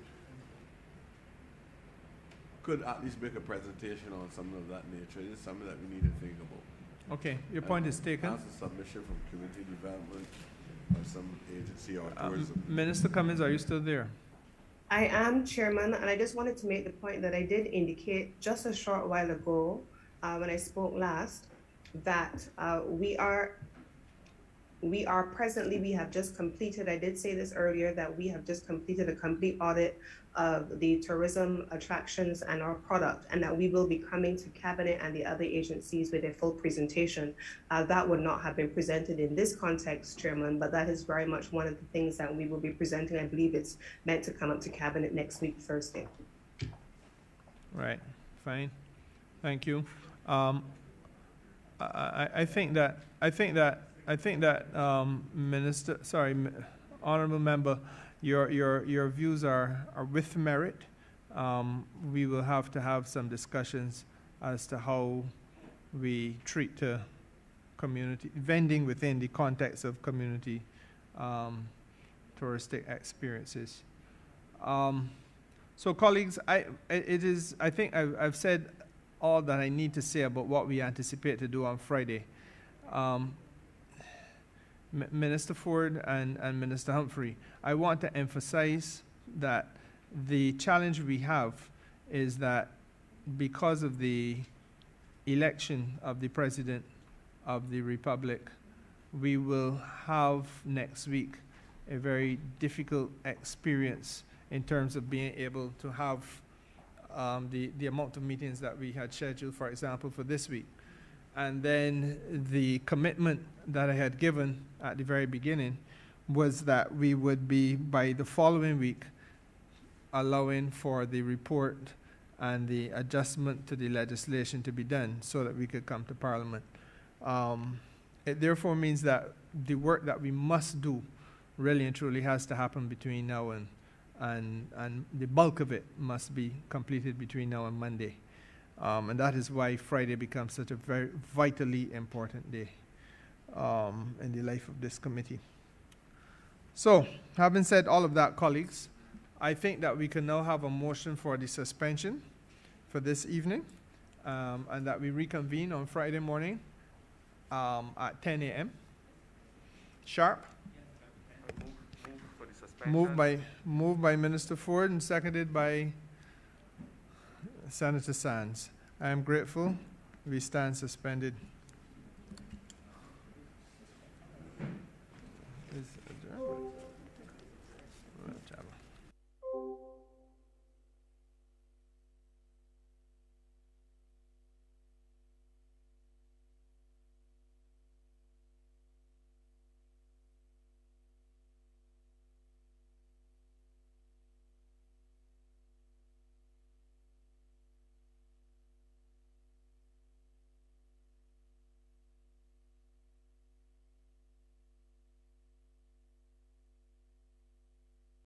could at least make a presentation on something of that nature. It's something that we need to think about. Okay, your point is taken. That's a submission from community development or some agency or tourism. Minister Cummins, are you still there? I am, Chairman, and I just wanted to make the point that I did indicate just a short while ago when I spoke last that we have just completed, I did say this earlier, that we have just completed a complete audit of the tourism attractions and our product, and that we will be coming to Cabinet and the other agencies with a full presentation. That would not have been presented in this context, Chairman, but that is very much one of the things that we will be presenting. I believe it's meant to come up to Cabinet next week, Thursday. Right, fine. Thank you. I think that Honorable Member, your views are with merit. We will have to have some discussions as to how we treat community vending within the context of community touristic experiences. So, colleagues, I think I've said all that I need to say about what we anticipate to do on Friday. Minister Ford and Minister Humphrey, I want to emphasize that the challenge we have is that because of the election of the President of the Republic, we will have next week a very difficult experience in terms of being able to have the amount of meetings that we had scheduled, for example, for this week. And then the commitment that I had given at the very beginning was that we would be, by the following week, allowing for the report and the adjustment to the legislation to be done so that we could come to Parliament. It therefore means that the work that we must do really and truly has to happen between now and the bulk of it must be completed between now and Monday. And that is why Friday becomes such a very vitally important day in the life of this committee. So, having said all of that, colleagues, I think that we can now have a motion for the suspension for this evening, and that we reconvene on Friday morning at 10 a.m. sharp. Moved by Minister Ford and seconded by Senator Sands. I am grateful. We stand suspended.